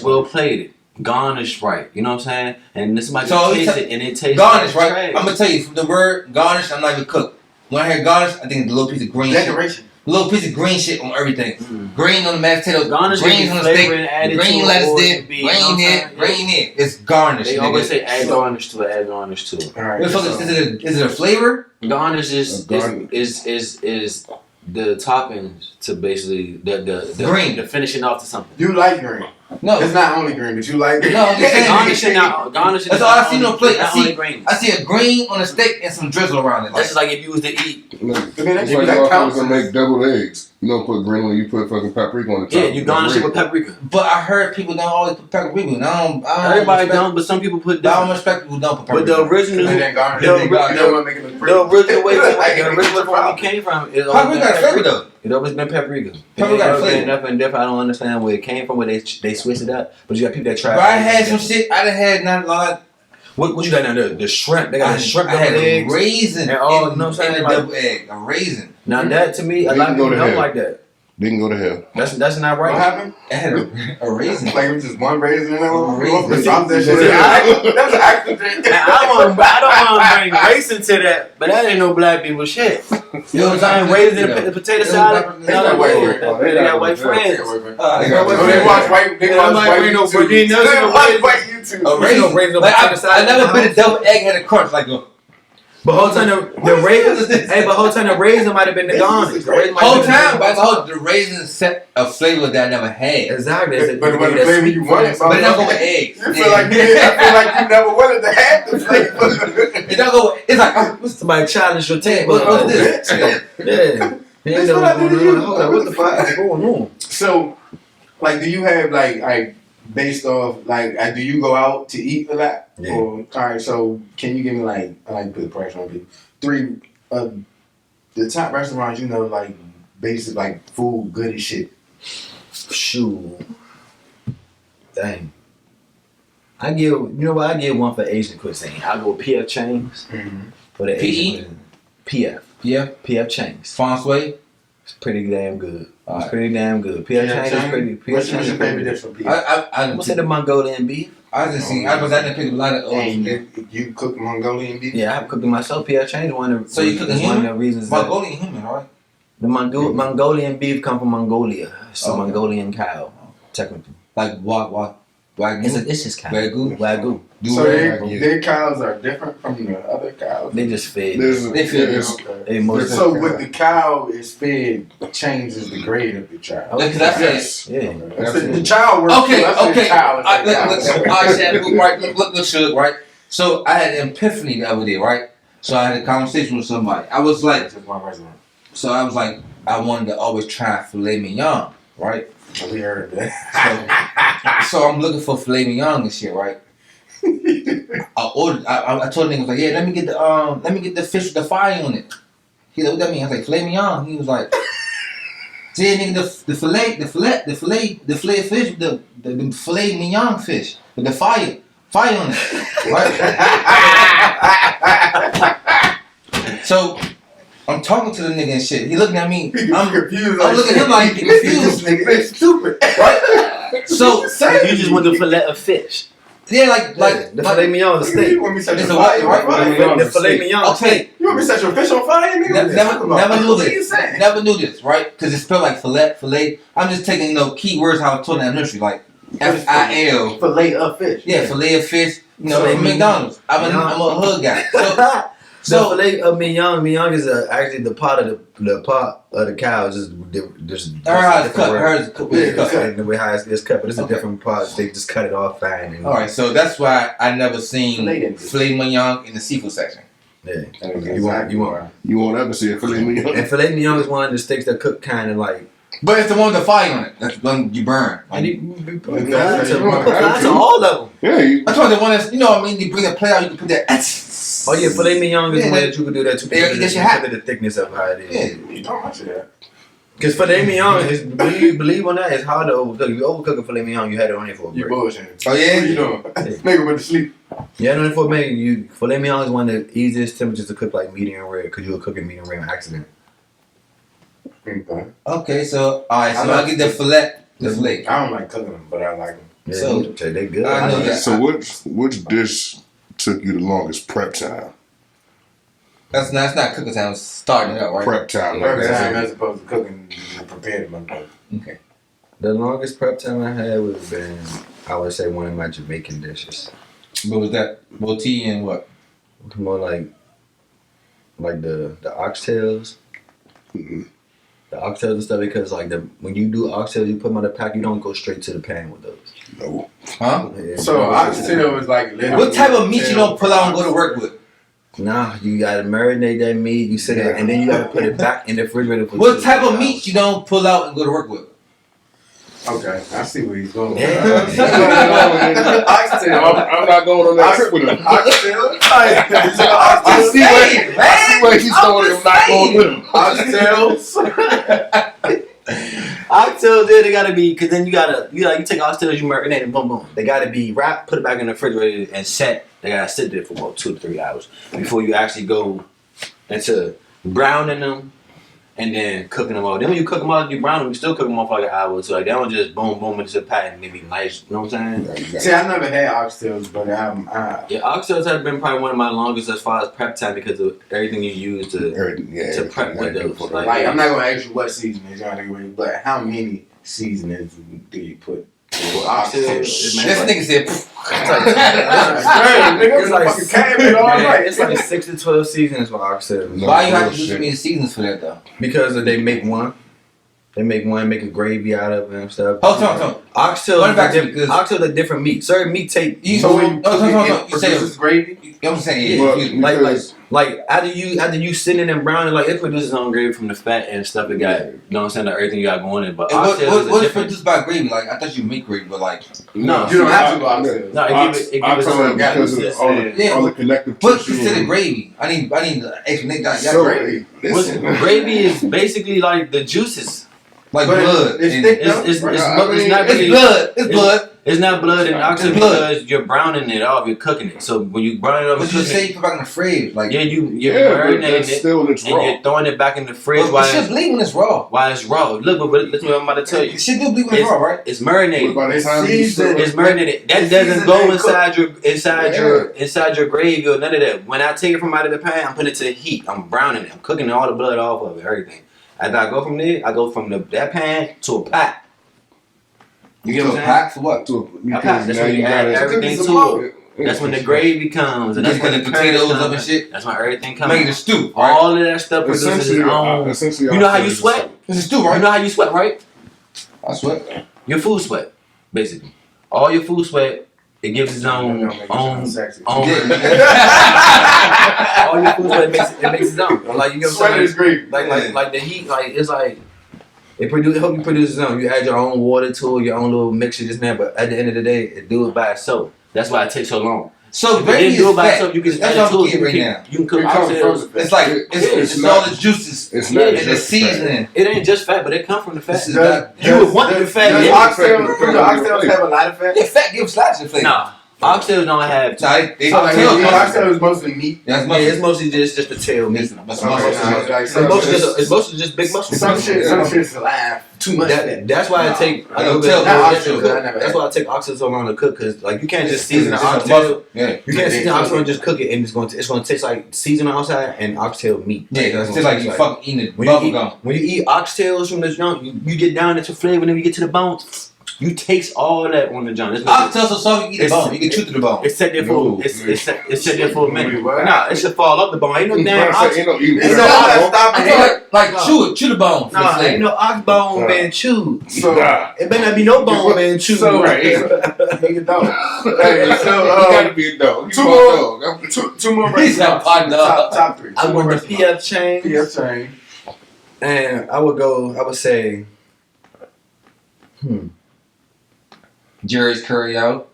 well plated, garnished right. You know what I'm saying? And this might So taste it, and it tastes Garnish, like right? trash. I'm gonna tell you from the word garnish. I'm not even cooked. When I hear garnish, I think it's a little piece of green shit. Decoration. A little piece of green shit on everything. Green on the mashed potatoes, Garnish green can on be the steak, flavor and added green to it, lettuce or it there, can be, you know what I'm green there, saying? green there. It's garnish. They nigga. always say add garnish to it, add garnish to it. All right. What the fuck is it a flavor? Garnish is Garnish. is the toppings to basically the Green. the finishing off to something. You like green. No. It's not only green, but you like green. No, I'm just saying. Garnishing. That's all I see on the plate. Not only green. I see a green on a steak and some drizzle around it. That's just like if you was to eat. Look, I mean, it's that like counts motherfuckers that as- make deviled eggs. You don't put green on, you put fucking paprika on the top. Yeah, you garnish it with paprika. But I heard people don't always put paprika. And I don't Everybody respect, don't, but some people put I don't different. respect people who don't put But paprika. the original, And then garnish. the- You don't want to make it look pretty. the original way, Like, the original where we came from, is Paprika got flavor though. It always been paprika. Paprika got flavor. Nothing different. I don't understand where it came from. Where they switched it up. But you got people that try. But I had some shit. I done had not a lot. what you got now? The shrimp. They got the shrimp I had double a eggs. raisin And all, in, you know what I'm in saying? a Like- double egg. A raisin. Now that to me, a They lot can of go people to don't hell. like that. They can go to hell. That's not What right. happened? I had a raisin. Like it was just one raisin in there. Raisin. Drop that shit. See, That was an accident. And I don't want to bring racing to that, but that ain't no black people shit. You know what I'm saying? Raisin and the potato salad. They got white friends. They got white friends. They watch white. They watch white YouTube. They watch white YouTube. A raisin. Like, I never been a double egg had a crunch like a. But whole time the raisin, hey, but whole time the raisin might have been the garnish. The raisin might have Whole been time, but the raisin set a flavor that I never had. Exactly. But it wasn't the flavor you wanted. But it don't go with eggs. You feel like I feel like you never wanted to have the flavor. It don't go with, it's like, oh, Somebody challenge your table. what's this? Yeah. That's Ain't what I no did to going you. on. Hold on, what the fuck is going on? So, like, do you have like based off like, do you go out to eat a lot? Yeah. Or, all right, so can you give me like, I like to put the pressure on people. 3 the top restaurants, you know, like basic like food, good as shit. Shoot. Dang. I give one for Asian cuisine. I go PF Chang's for the PE? Asian cuisine. PF. Yeah. PF Chang's. Fonsway. It's pretty damn good. Alright. It's pretty damn good. PF Chang's is pretty. What's PF your Chang's is favorite pretty. dish from PF? I What's in the Mongolian beef? I just seen. I didn't pick up a lot of. And you cook Mongolian beef? Yeah, I have cooked it myself. PF Chang's one of the So you cooking one of human? the reasons that Mongolian human, right? the Mongolian beef come from Mongolia. It's a Okay. Mongolian cow, technically. Like what? It's his cow. Wagyu? Wagyu. So their cows are different from the other cows? They just fed. They feel it's, Okay. They most So what the cow is fed changes the grade of the child. Because that's it. yeah. That's the child works. Okay, That's the okay. child is I, the cow. look, Suge, right? So I had an epiphany the other day, right? So I had a conversation with somebody. I was like, Just one restaurant. so I was like, I wanted to always try filet mignon, right? We heard that. So I'm looking for filet mignon and shit, right? I ordered. I told the nigga, like, yeah, let me get the fish with the fire on it. He like, what that mean? I was like, filet mignon. He was like, yeah, nigga, the filet fish, the filet mignon fish with the fire on it, right? So I'm talking to the nigga and shit. He looking at me. I'm confused. I'm looking at him like he confused, This nigga is stupid. right? So You just want the fillet of fish. yeah, like The filet mignon is a steak. You want me to set It's your a what, fire right? on fire? The filet mignon is a okay. steak. You want me to set your fish on fire? Nigga? What you talking about? Never knew What you this. saying? Never knew this, right? Because it's spelled like filet. I'm just taking key words how I told in that nursery, like FIL. Fillet of fish. Yeah, filet of fish. Filet From McDonald's. I'm a hood guy. The So filet of mignon is actually the part of the cow. Just how it's cut. Hers is cut. And the way how it's cut, but it's a different part. They just cut it off fine. And, All right, so that's why I never seen Filet. filet mignon in the seafood section. Yeah. You want. You won't ever see a filet mignon. And filet mignon is one of the steaks that cook kind of like. But it's the one with the fire on it. That's the one you burn. And Like, you put That's fries on all of them. Yeah, you, I told the one that's what I mean. You bring a plate out, you can put that. Oh yeah, filet mignon is Yeah, the way that you can do that too. Yeah, Because you have- of the thickness of how it is. Yeah. You don't watch that. Because filet mignon is believe or not, it's hard to overcook. If you overcook a filet mignon, you had it on it for a You break. bullshitting. Oh, yeah? What you doing? Nigga went to sleep. You had it on it for a minute. Filet mignon is one of the easiest temperatures to cook like medium rare because you'll cook it medium rare on accident. Okay. Okay, so all right, so I I like get the filet. The filet. I don't like cooking them, but I like them. Yeah, So, they good. I know that. so which dish took you the longest prep time? That's not cooking time. It's starting it up, right? Prep time. Prep Like time that. as opposed to cooking, you prepare the motherfucker. Okay. The longest prep time I had would have been, I would say, one of my Jamaican dishes. What was that? Roti and what? More like the oxtails. Mhm. The oxtails and stuff because like when you do oxtails, you put them on the pack. You don't go straight to the pan with those. No. Huh? Yeah, So oxtail was like literally. What type of meat you don't pull out and go to work with? Nah, you gotta marinate that meat. You sit it, and then you gotta put it back in the refrigerator. For What 2 type of hours. meat you don't pull out and go to work with? Okay, I see where he's going. Yeah. Oxtail. I'm not going on that trip with him. Oxtail. I see where he's going. I'm not going with him. Oxtails. Oxtails, they gotta be, cause then you take oxtails, you marinate them, boom, boom. They gotta be wrapped, put it back in the refrigerator, and set. They gotta sit there for about 2 to 3 hours before you actually go into browning them and then cooking them all. Then when you cook them all, you brown them, you still cook them off for like an hour. So like they don't just boom, boom into the pan and they be nice. You know what I'm saying? See, I never had oxtails, but Yeah, oxtails have been probably one of my longest as far as prep time because of everything you use to prep with those. like I'm not gonna ask you what seasonings y'all nigga with, but how many seasonings do you put? Oxtails. This nigga said, It's like fucking cabbage all night. It's like 6 to 12 seasons for oxtails. why you have to do so many seasons for that though? Because they make one. They make a gravy out of it and stuff. Hold on. Oxtails Run it back to me, 'cause- oxtails are different meat. Certain meat take You, So when you no, cook it, you it say produces gravy. I'm saying, Well, yeah, like because Like after you sitting and browning, like it produces its own gravy from the fat and stuff it got. You know what I'm saying? Like everything you got going in. But What oxtails is is produced by gravy? Like I thought you make gravy, but like No, You don't have to go oxtails. No, it give it some because of juices all and- the connective what's tissue. considered gravy? I need the explanation. Got So, gravy. listen. Gravy is basically like the juices. Like But blood. it's and- thick. It's not really. It's blood. It's blood. It's not blood and oxtail It's blood. because you're browning it off. You're cooking it. So when you brown it up, But and you cooking say it, you put back in the fridge, like you're Yeah, but marinating that's it still when it's and raw. you're throwing it back in the fridge it while should bleed when it's raw. it's raw. Look, but listen, what I'm about to tell you. It should do bleed when it's raw, right? It's But marinated. by the It's time you seasoned. It's marinated. That It's doesn't seasoned go and inside your gravy or none of that. When I take it from out of the pan, I'm putting it to the heat. I'm browning it. I'm cooking all the blood off of it, everything. After I go from there, I go from that pan to a pot. You get what I'm saying? Pack for what? That's because when now you you add gotta everything to it. That's when the gravy comes, and that's when the potatoes comes up and shit. That's when everything comes. Making a stew, right? All of that stuff produces its Essentially, own. essentially, You know how you oxtails sweat? It's a stew, You right? know how you sweat, right? I sweat. Your food sweat, basically. All your food sweat, it gives its own. Sexy. All your food sweat, it makes its own. Like you know what Sweat I'm is saying? great. Like the heat, like it's like. It help you produce its own. You add your own water to it, your own little mixture, this and that. But at the end of the day, it do it by itself. That's why it takes so long. So If it gravy didn't do is it by fat. itself, you can just That's add what it I'm to it. getting right now. You can cook It comes oxtails. from the It's like It's it's not- all the juices It's Yeah, not and the just fat. seasoning. It ain't just fat, but it comes from the fat. This is not. You would want the fat. Does Yeah. oxtails have a lot of fat? Yeah, fat gives slice of flavor. Nah, oxtails don't have. Nah, they So like, oxtails- oxtail is mostly meat. That's Yeah, muscle. it's mostly just the tail meat. That's Okay, muscle. like It's mostly just big muscle. some shit's alive. Too much fat. That's why I take. I don't tell Not you. oxtails, I never That's had. why I take oxtails so long to cook, because like you can't just season the It's just oxtail. muscle. Yeah. You can't season the oxtail and just cook it, and it's going to taste like seasoned outside and oxtail meat. Yeah, That's it's what just like you tastes fucking eating When bubble you, gum. eat, when you eat oxtails from the junk, you get down into flavor, and then you get to the bones. You taste all that on the junk. It's like- Oxtails so soft you eat the It's- bone. You can chew through the bone. It's set there for No, it's set there for a minute. What? Nah, it should fall off the bone. Ain't no damn ox. Ain't no eating. Ain't Nah, no ox stopping I feel it. like chew the bone. For the Nah, ain't flavor. no ox bone Nah. being chewed. So, It better not be no bone being chewed. So, right. nigga, don't. Hey, You so, gotta be a dog. two You more- a dog. two more He's restaurants. not part dog. Top three. I Two more went to restaurants. PF Chang's, PF chain. and I would say, Jerry's curry out.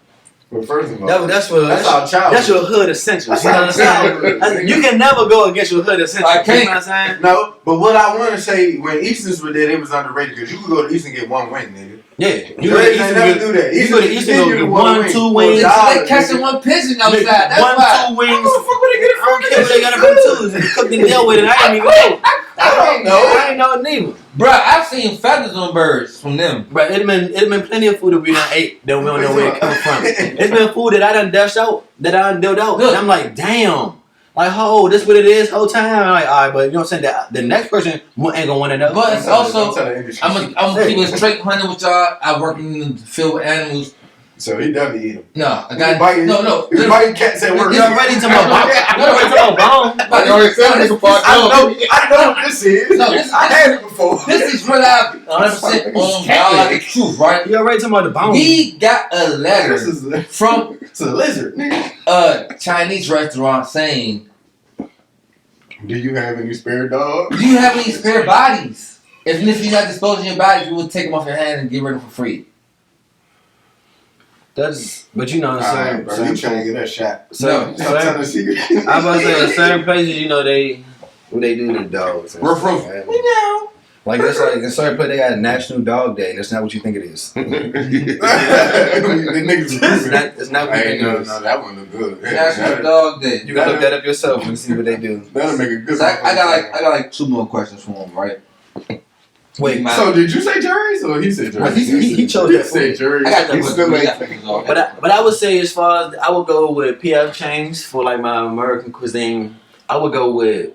Well, first of all, that's our child. That's your hood essentials. That's You know our what I'm saying? You can never go against your hood essentials. I can't. You know what I'm saying? No, but what I want to say, when Easton's were there, it was underrated because you could go to Easton and get one win, nigga. Yeah. You never do that. You go to Easton, go get one, two wings. $1. They catching one pigeon outside. Nigga, That's one, why. 2 wings. How the fuck would they get it I don't from? care what they got it from twos. They cooked and dealt with it. I ain't even know. I don't know. I ain't know it neither. Bruh, I've seen feathers on birds from them. But it been plenty of food that we done ate that we don't know where it come from. It's been food that I done dashed out, that I done dealt out. And I'm like, damn. Like, this what it is whole time. I'm like, all right, but you know what I'm saying? The next person ain't gonna want to know. But it's also, Don't tell the industry I'm shit. gonna keep it straight hunting with y'all. I work in the field with animals. So he definitely eat them. No, I You got biting- no. You biting cats at work. You already talking about bone. You already talking about bone. I already said nigga part dog. I know what this is. No, this- I had it before. This is real life, 100% on God, the truth, right? You already talking about the bone. We got a letter This is from it's a lizard, nigga. a Chinese restaurant saying, Do you have any spare dogs? "Do you have any spare bodies? If you're not disposing your bodies, we will take them off your hand and get rid of them for free." But you know what I'm saying? Alright, bro, you trying to get that shot. So, Stop telling the secret. I was about to say, certain places, you know, what they do to dogs. and We're stuff, from- man. Like, that's like, in certain places, they got a National Dog Day, and that's not what you think it is. The niggas It's not what you Hey, think no, it is. that one look good. National Dog Day. You can look that up yourself and see what they do. That'll make a good. So I got like 2 more questions for him, right? Wait, So did you say Jerry's or he said Well, Jerry's? he chose He that said Jerry's. I got the He still we ain't got things off. but I would say, as far as I would go with PF Chang's for like my American cuisine, I would go with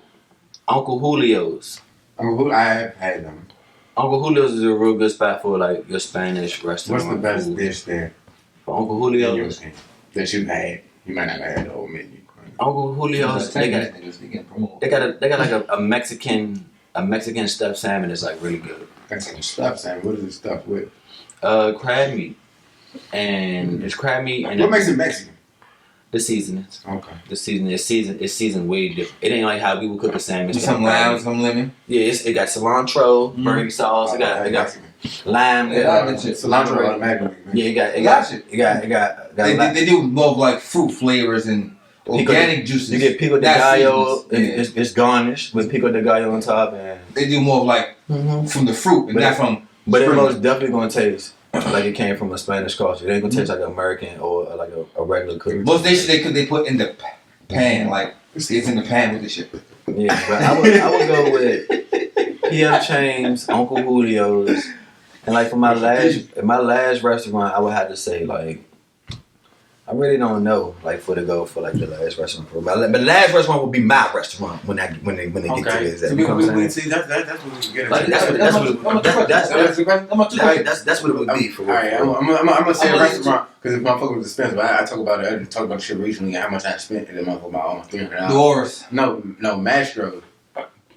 Uncle Julio's. Oh, I have had them. Uncle Julio's is a real good spot for like your Spanish restaurant. What's the best food. dish there? For Uncle in your Julio's. opinion, that you've had? You might not have had the whole menu. Uncle Julio's, they got like a Mexican stuffed salmon that's like really good. That's like stuff, Sam. What is it stuffed with? Crab meat, and it's crab meat and What makes it Mexican? The seasonings. Okay. The seasoning is seasoned way different. It ain't like how we would cook a salmon. Some lime, some lemon. Yeah, it got cilantro, burgundy sauce. It got lime. Cilantro automatically. Yeah, it got. They do more of like fruit flavors and organic juices. You get pico de gallo. It's garnished with pico de gallo on top, and they do more of like from the fruit and not from. But it's most definitely gonna taste like it came from a Spanish culture. It ain't gonna taste like an American or like a regular cook. Most dishes they put in the pan, like it's in the pan with the shit. Yeah, but I would go with P.F. Chang's, Uncle Julio's, and like for my last restaurant, I would have to say like I really don't know like for the last restaurant. But the last restaurant would be my restaurant when they get to this. You know what I'm saying? That's what we get. Like, that's what it would be for. All right, I'm gonna say a restaurant because if motherfucker was expensive, but I talk about it. I talked about shit recently. How much I spent in the motherfucker about almost $300. Doors. No, Mastro.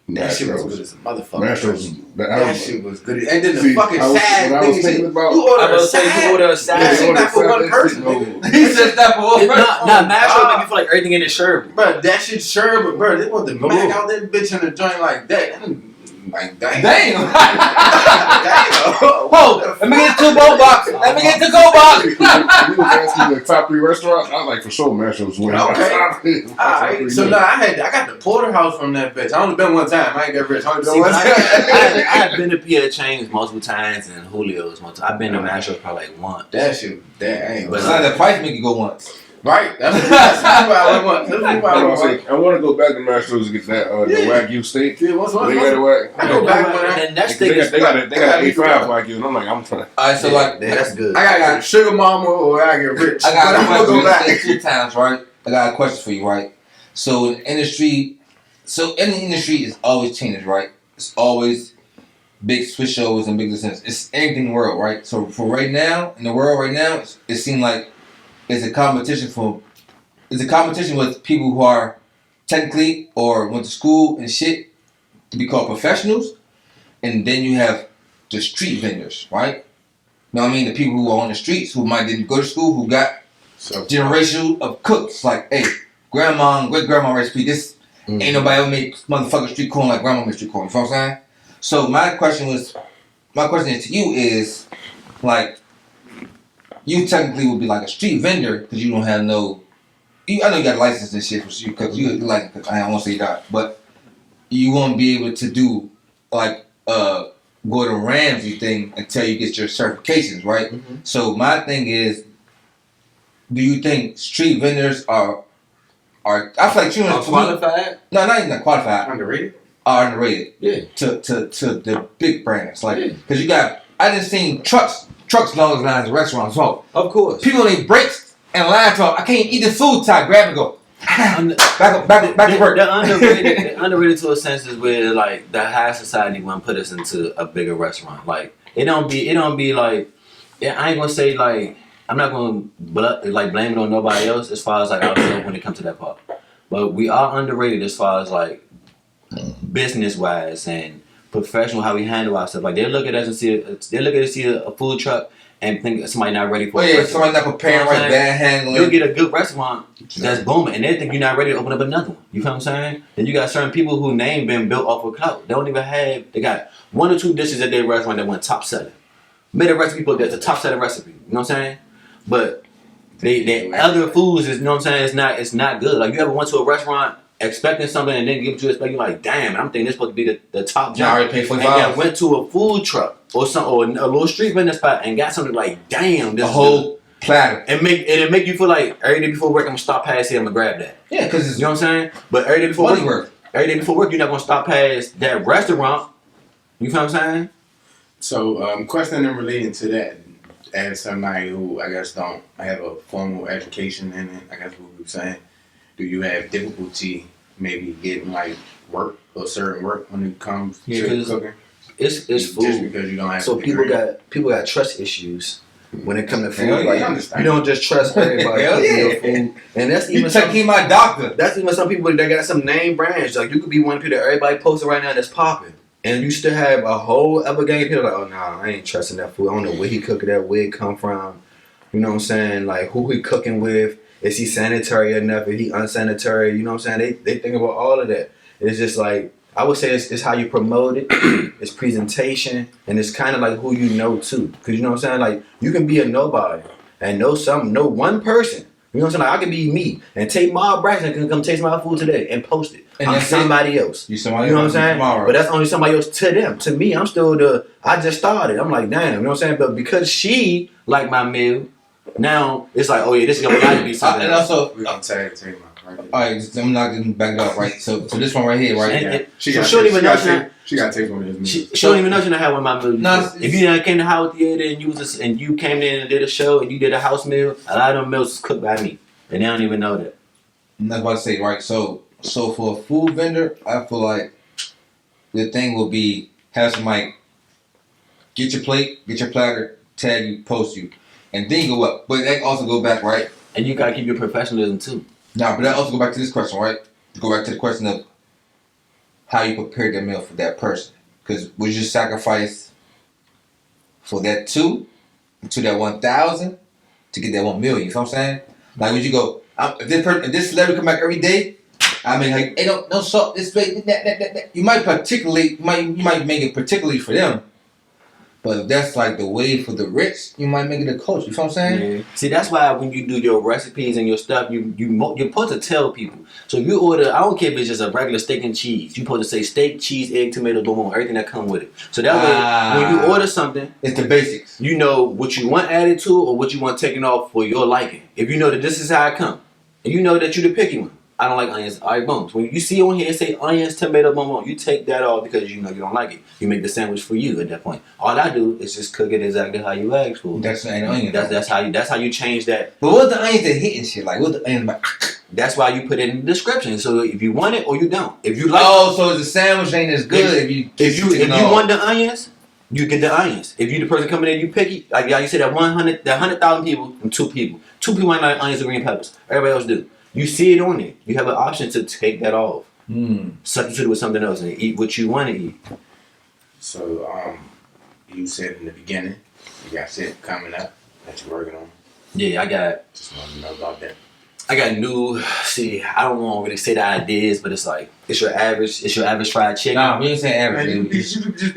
That shit was good as a motherfucker. That shit was good. And then the fucking sad thing. You order a sad. That's not for one person. He said that for one person. Nah, Mastro make you feel like everything in it sherbet. Bro, that shit sherbet, bro. They want to mac out that bitch in the joint like that. Like, damn. Damn. Whoa, let me get 2 bowl box. Let me get the go box. You was asking the top 3 restaurants. I like for sure Mastro's winning. Okay. Alright. So now I got the porterhouse from that bitch. I only been one time. I ain't got rich. I had been to P.F. Chang's multiple times and Julio's multiple times. I've been to Mastro's probably like once. That shit, that ain't. But the price make you go once. Right. That's what I want. I want to go back to Mastro's to get that the Wagyu steak. Yeah, what's they got it Wagyu. I go back when and that steak they got A5 Wagyu, and I'm like, I'm trying. Alright, so like that's good. I got sugar mama or I get rich. I got I'm gonna go back. SayTae2Times, right? I got a question for you, right? So in the industry, is always changing, right? It's always big switch overs and big decisions. It's anything in the world, right? So for right now, in the world right now, it seems like it's a competition with people who are technically or went to school and shit to be called professionals, and then you have the street vendors, right? You know what I mean? The people who are on the streets who might didn't go to school, who got generation of cooks like, hey, grandma and great grandma recipe. This ain't nobody ever made motherfucking street corn like grandma made street corn. You know what I'm saying? So my question is to you is like, you technically would be like a street vendor because you don't have no. I know you got a license and shit because you like. I don't want to say that, but you won't be able to do like Gordon Ramsay thing until you get your certifications, right? Mm-hmm. So my thing is, do you think street vendors are? I feel like Are qualified? No, not even qualified. Underrated. Are underrated. Yeah. To the big brands, like because you got. I done seen trucks long lines in restaurants. So of course, people need breaks and line talk. I can't eat the food till I grab and go. back to work. They're underrated to a sense is where like the high society want to put us into a bigger restaurant. Like it don't be like I ain't gonna say like I'm not gonna blame it on nobody else as far as like ourselves when it comes to that part. But we are underrated as far as like business wise and professional how we handle ourselves. Like they look at us and see a food truck and think somebody not ready for it. Somebody not preparing right, bad handling. You'll get a good restaurant that's booming and they think you're not ready to open up another one. You feel what I'm saying? Then you got certain people whose name been built off of clout. They got 1 or 2 dishes at their restaurant that went top selling. Made a recipe book that's a top selling recipe. You know what I'm saying? But they other foods is, you know what I'm saying, it's not good. Like you ever went to a restaurant expecting something and then give it you expect, you're like, damn, I'm thinking this supposed to be the top job. And then went to a food truck or a little street vendor spot and got something like, damn, this a whole platter. And it make you feel like every day before work I'm gonna stop past here, I'm gonna grab that. Yeah, because you know what I'm saying? But every day before work, you're not gonna stop past that restaurant. You feel what I'm saying? So question and relating to that, as somebody who I guess don't have a formal education in it, I guess what we were saying, do you have difficulty maybe getting like work or certain work when it comes to cooking? It's food. Just because you don't have. So people got trust issues when it comes to food. Like you don't just trust everybody cooking your food. And that's even my doctor. That's even some people that got some name brands. Like you could be one of the people that everybody posting right now that's popping. And you still have a whole other gang of people like, oh nah, I ain't trusting that food. I don't know where he cooking that, where it come from. You know what I'm saying? Like who he cooking with. Is he sanitary enough? Is he unsanitary? You know what I'm saying? They think about all of that. It's just like, I would say it's how you promote it, it's presentation, and it's kind of like who you know too. Because you know what I'm saying? Like, you can be a nobody and know one person. You know what I'm saying? Like, I can be me and take my Braxton can come taste my food today and post it. And I'm that's somebody else. You somebody You know what I'm else saying? tomorrow. But that's only somebody else to them. To me, I'm still I just started. I'm like, damn, you know what I'm saying? But because she liked my meal, now it's like, oh yeah, this is gonna gotta be something. And else. also, We're gonna tag team right here. all right, I'm not getting back it up, right? So this one right here, right? And- She so got she don't even know she got to take one of his She meals. don't even know she don't have one of my meals. No, If you came to Howard Theater and you came in and did a show and you did a house meal, a lot of them meals is cooked by me, and they don't even know that. I'm not about to say, right? So for a food vendor, I feel like the thing will be have somebody get your plate, get your platter, tag you, post you, and then go up. But that also go back, right? And you gotta keep your professionalism too. Nah, but that also go back to this question, right? Go back to the question of how you prepare that meal for that person. Because would you sacrifice for that 2 to that 1,000 to get that 1 million? You know what I'm saying? Like, would you go, if this celebrity come back every day, I mean, like, hey, no salt, this way, that. You might make it particularly for them. But if that's like the way for the rich, you might make it a culture. You know what I'm saying? Yeah. See, that's why when you do your recipes and your stuff, you're supposed to tell people. So if you order, I don't care if it's just a regular steak and cheese. You're supposed to say steak, cheese, egg, tomato, boom, everything that come with it. So that way, when you order something, It's the basics. you know what you want added to or what you want taken off for your liking. If you know that this is how it come, and you know that you're the picky one. I don't like onions. All right, boom. When you see on here say onions, tomato, boom, you take that off because you know you don't like it. You make the sandwich for you at that point. All I do is just cook it exactly how you ask for. That's an onion. That's how you change that. But what the onions that hitting shit? Like, what the onions like? That's why you put it in the description. So if you want it or you don't. If you like, So the sandwich ain't as good if you want the onions, you get the onions. If you the person coming in, you picky. Like you said, that 100,000 people and 2 people. 2 people might like onions and green peppers. Everybody else do. You see it on there. You have an option to take that off. Substitute it with something else and eat what you want to eat. So, you said in the beginning, you got shit coming up that you're working on. Yeah, I got. Just want to know about that. I got new. See, I don't want to really say the ideas, but it's like it's your average fried chicken. Nah, we ain't saying average. Man,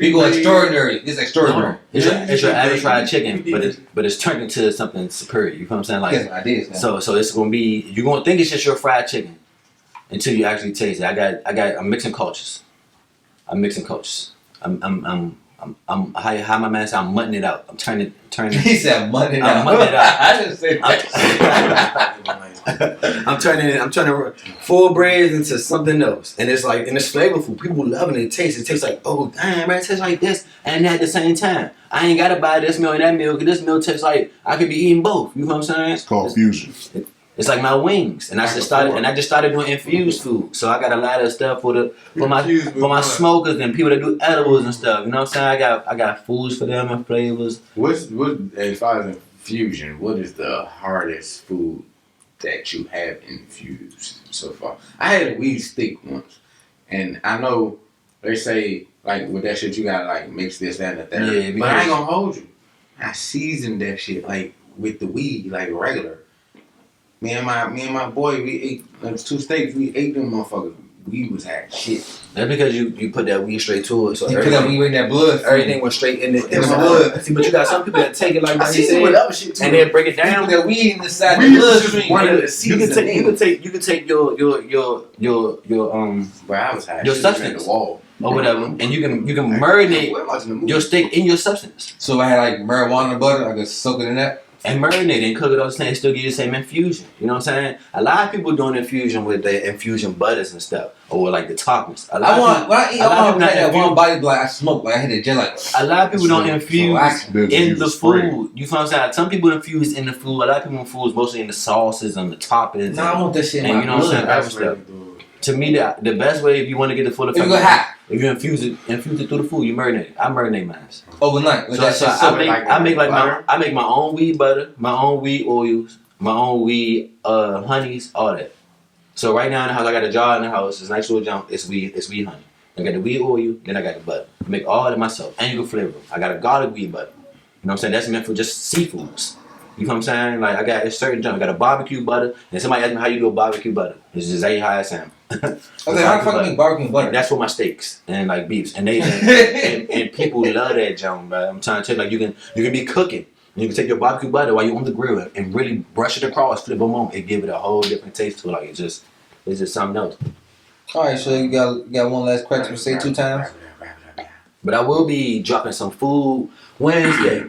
We go extraordinary. It's extraordinary. No, it's your average fried chicken, but it's turned into something superior. You know what I'm saying? Like, Get some ideas now. so it's gonna be, you're gonna think it's just your fried chicken until you actually taste it. I'm mixing cultures. I'm how my man said, I'm mutting it out. I'm turning. He said money I'm now. mutting it out. I didn't say that. I'm turning full breads into something else, and it's flavorful. People loving it. It tastes like, oh damn, man, it tastes like this, and at the same time, I ain't gotta buy this meal and that meal because this meal tastes like I could be eating both. You know what I'm saying? It's called fusion. It's like my wings, and I just started doing infused food. So I got a lot of stuff for my smokers and people that do edibles and stuff. You know what I'm saying? I got foods for them and flavors. What as far as infusion? What is the hardest food that you have infused so far? I had a weed stick once, and I know they say like with that shit you gotta like mix this, that, and the third. Yeah, but I ain't gonna hold you. I seasoned that shit like with the weed, like regular. Me and my boy, we ate like 2 steaks. We ate them motherfuckers. We was at shit. That's because you put that weed straight to it. So You put that weed in that blood. everything went straight in the blood. See, but you got some people that take it like I that, seasoned with other shit too. and then break it You down. put that weed inside Weed the is just bloodstream. one of the You seasonings. can take your But I was high. Your Shit was substance. at the wall. or whatever, and you can marinate We're watching the movie. your steak in your substance. So I had like marijuana butter, I could soak it in that. And marinate it and cook it all the same, still give you the same infusion. You know what I'm saying? A lot of people doing infusion with their infusion butters and stuff, or like the toppings. When I eat, I want that one body like I smoke, like I hit a jet like. A lot of people don't infuse in the spray. food. You know what I'm saying? Some people infuse in the food. A lot of people infuse mostly in the sauces and the toppings. Nah, I want that shit in and my you know what I'm saying? blood. Other stuff. To me, the best way if you want to get the full If you effect, go hot if you infuse it through the food, you marinate it. I marinate mine. overnight, like So I make my own weed butter, my own weed oils, my own weed honeys, all that. So right now in the house, I got a jar in the house. It's a nice little junk. It's weed honey. I got the weed oil, then I got the butter. I make all that myself, and you can flavor them. I got a garlic weed butter. You know what I'm saying? That's meant for just seafoods. You know what I'm saying? Like I got it's certain junk. I got a barbecue butter, and somebody asked me how you do a barbecue butter. It's just how it sounds. Okay, how the fuck you make barbecue butter? That's for my steaks and like beefs, and they and people love that junk, bro. I'm trying to tell you, like you can be cooking. And you can take your barbecue butter while you're on the grill and really brush it across, flip them on, and give it a whole different taste to it. Like it's just something else. All right, so you got one last question for SayTae2Times. But I will be dropping some food Wednesday.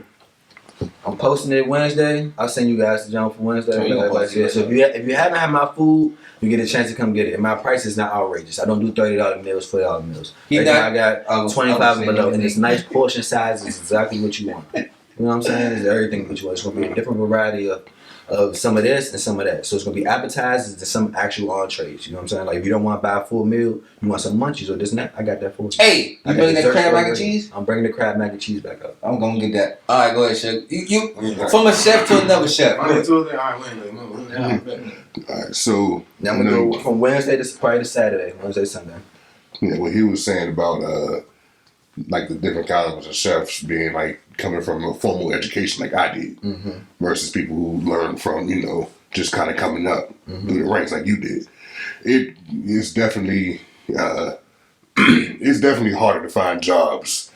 I'm posting it Wednesday. I'll send you guys the jump for Wednesday. So if you haven't had my food, you get a chance to come get it. And my price is not outrageous. I don't do $30 meals, $40 meals. I got 25 and below, and it's nice portion size. It's exactly what you want. You know what I'm saying? It's everything what you want. It's gonna be a different variety of some of this and some of that. So it's gonna be appetizers and some actual entrees. You know what I'm saying? Like if you don't want to buy a full meal, you want some munchies or this and that, I got that for you. Hey, you bringing that crab mac and cheese? I'm bringing the crab mac and cheese back up. I'm gonna get that. All right, go ahead, chef. You from a chef to another chef. Alright, so Now I'm gonna go from Wednesday to probably to Saturday, Wednesday, Sunday. yeah, what he was saying about like the different calibers of chefs being like coming from a formal education like I did versus people who learn from, just kind of coming up through the ranks like you did. It is definitely it's definitely harder to find jobs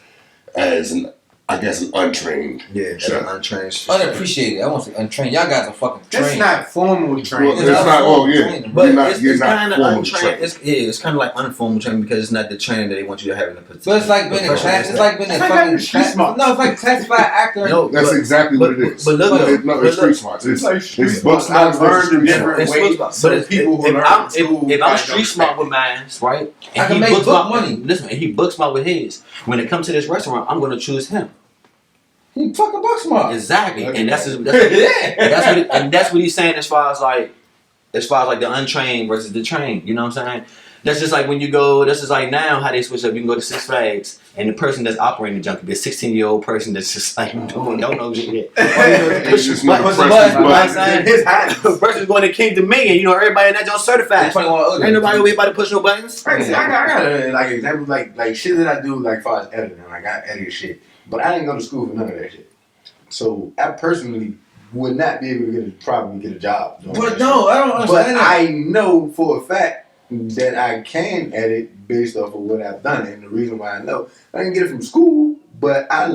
as an untrained chef. Untrained. Unappreciated. I want to say untrained. Y'all guys are fucking trained. That's not formal training. Well, it's not. Oh yeah, But you're it's not kind of formally untrained. trained. It's kind of like informal training because it's not the training that they want you to have in the position. But it's like being a class. It's like being a fucking smart. No, it's like classified actor. No, That's exactly what it is. But look, it's street smarts. It's book smarts I've versus learned street different smarts. ways. But people who learn if I'm street smart with mine, right? I can make book money. Listen, and he book smart with his. When it comes to this restaurant, I'm going to choose him. He fucking book smart. Exactly, and that's Yeah. that's what he's saying as far as like the untrained versus the trained. You know what I'm saying? That's just like when you go. This is like now how they switch up. You can go to Six Flags, and the person that's operating the junk could be a 16-year-old person that's just like don't know shit. It's just not But- fresh. his hands. Person's going to King Dominion. You know everybody in that joint certified. 21 other. Ain't nobody over here about to push no buttons. I got like examples like shit that I do like far as editing. Like I edit shit, but I didn't go to school for none of that shit. So I personally would not be able to probably get a job. doing But that no, shit. I don't But understand that. I know for a fact that I can edit based off of what I've done, and the reason why I know I didn't get it from school, but I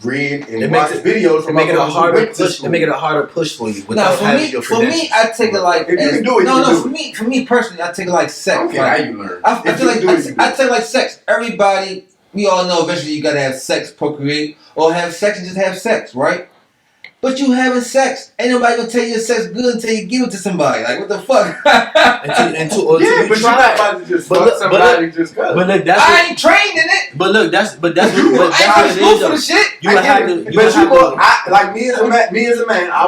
read and watched videos from make it a motherfuckers who harder went to push. school. It make it a harder push for you. No, Without having your for me, credentials. I take it like If you can do it, no, you can no. do For me personally, I take it like I sex. don't care Like, how you learn. I If feel you like do it, you do I it. take like sex. Everybody, we all know eventually you gotta have sex, procreate, or have sex and just have sex, right? But you having sex, ain't nobody gonna tell you sex good until you give it to somebody. Like what the fuck? Or Yeah, you but you're try not it. about to just But fuck look- somebody just cause. But look, that's I what, ain't trained in it. but look, that's what I it ain't go is. to school for though. the shit. You I would get have it. to. You But would you have will, to. like me as a man, I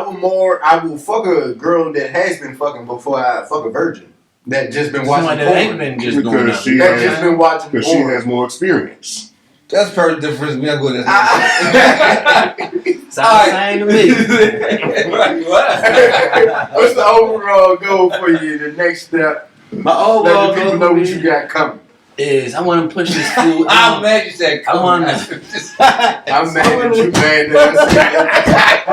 will fuck a girl that has been fucking before I fuck a virgin that just been watching Somebody that ain't porn. been just going Because out. she That just been watching Because she porn. has more experience. That's per difference. We gotta go to this. Sounds the same to me. What's the overall goal for you? The next step. My Let overall the people goal know for what me you got coming. is I want to push this food. I'm mad you said. I want I'm mad that you mad that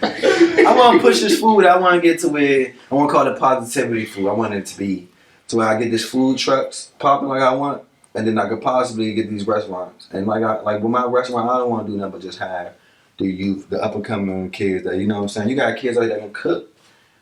I want to push this food. I want to get to where I want to call it positivity food. I want it to be to where I get this food trucks popping like I want, and then I could possibly get these restaurants. And like with my restaurant, I don't want to do nothing but just have the youth, the up and coming kids that, you know what I'm saying. You got kids like that can cook.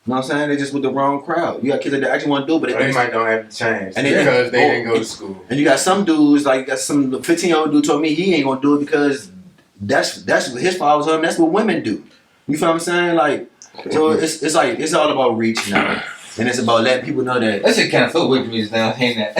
You know what I'm saying? They just with the wrong crowd. You got kids that actually want to do it, but they might don't have the chance And because they didn't go to school. And you got some dudes, like you got some 15-year-old dude told me he ain't gonna do it because that's what his fathers told him. That's what women do. You feel what I'm saying? Like, so it's like it's all about reach now, and it's about letting people know that. That shit kind of feel weird to me just now. Saying that.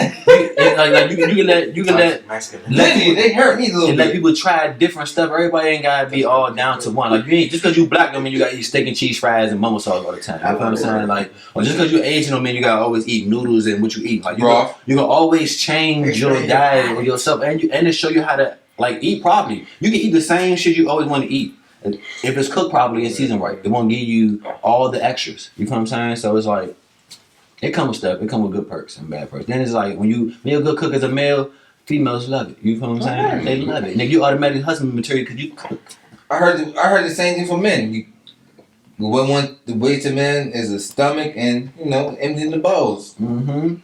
Like you can let Literally, they hurt me a little and let bit. people try different stuff. Everybody ain't gotta be all down to one. Like you ain't just because you black don't mean you gotta eat steak and cheese fries and mama sauce all the time. You know what I'm saying? Like, or just because you Asian don't mean you gotta always eat noodles and what you eat. Like you can always change your diet or yourself, and it show you how to like eat properly. You can eat the same shit you always want to eat. If it's cooked properly and seasoned right, it won't give you all the extras. You know what I'm saying? So it's like it comes with stuff. It comes with good perks and bad perks. Then it's like when you're a good cook as a male, females love it. You know what I'm saying? They love it. And then you automatically husband material because you cook. I heard the same thing for men. The way to men is the stomach and emptying the balls. Mm-hmm.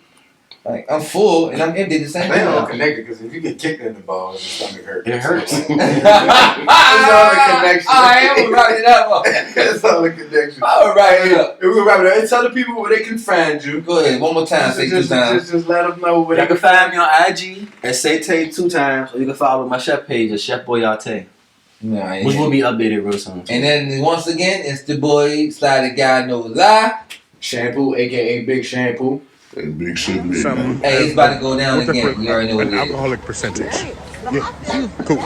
Like I'm full and I'm empty at the same They all time. connected because if you get kicked in the balls, your stomach hurts. It hurts. It's all a connection. I am writing it up. It's all a connection. I'll write it up. If we can wrap it up, and tell the people where they can find you. Go ahead, one more time. Say 2 times. Just let them know where You they can find me on IG at SayTae2Times, or you can follow my chef page at Chef Boyate, Nah, which will be updated real soon. And then once again, it's the boy Sly the Guy Knows I. Shampoo, aka Big Shampoo. And big shit, big. Some Hey, it's about to go down with again. You already know what an it is. alcoholic percentage. Yeah. Cool.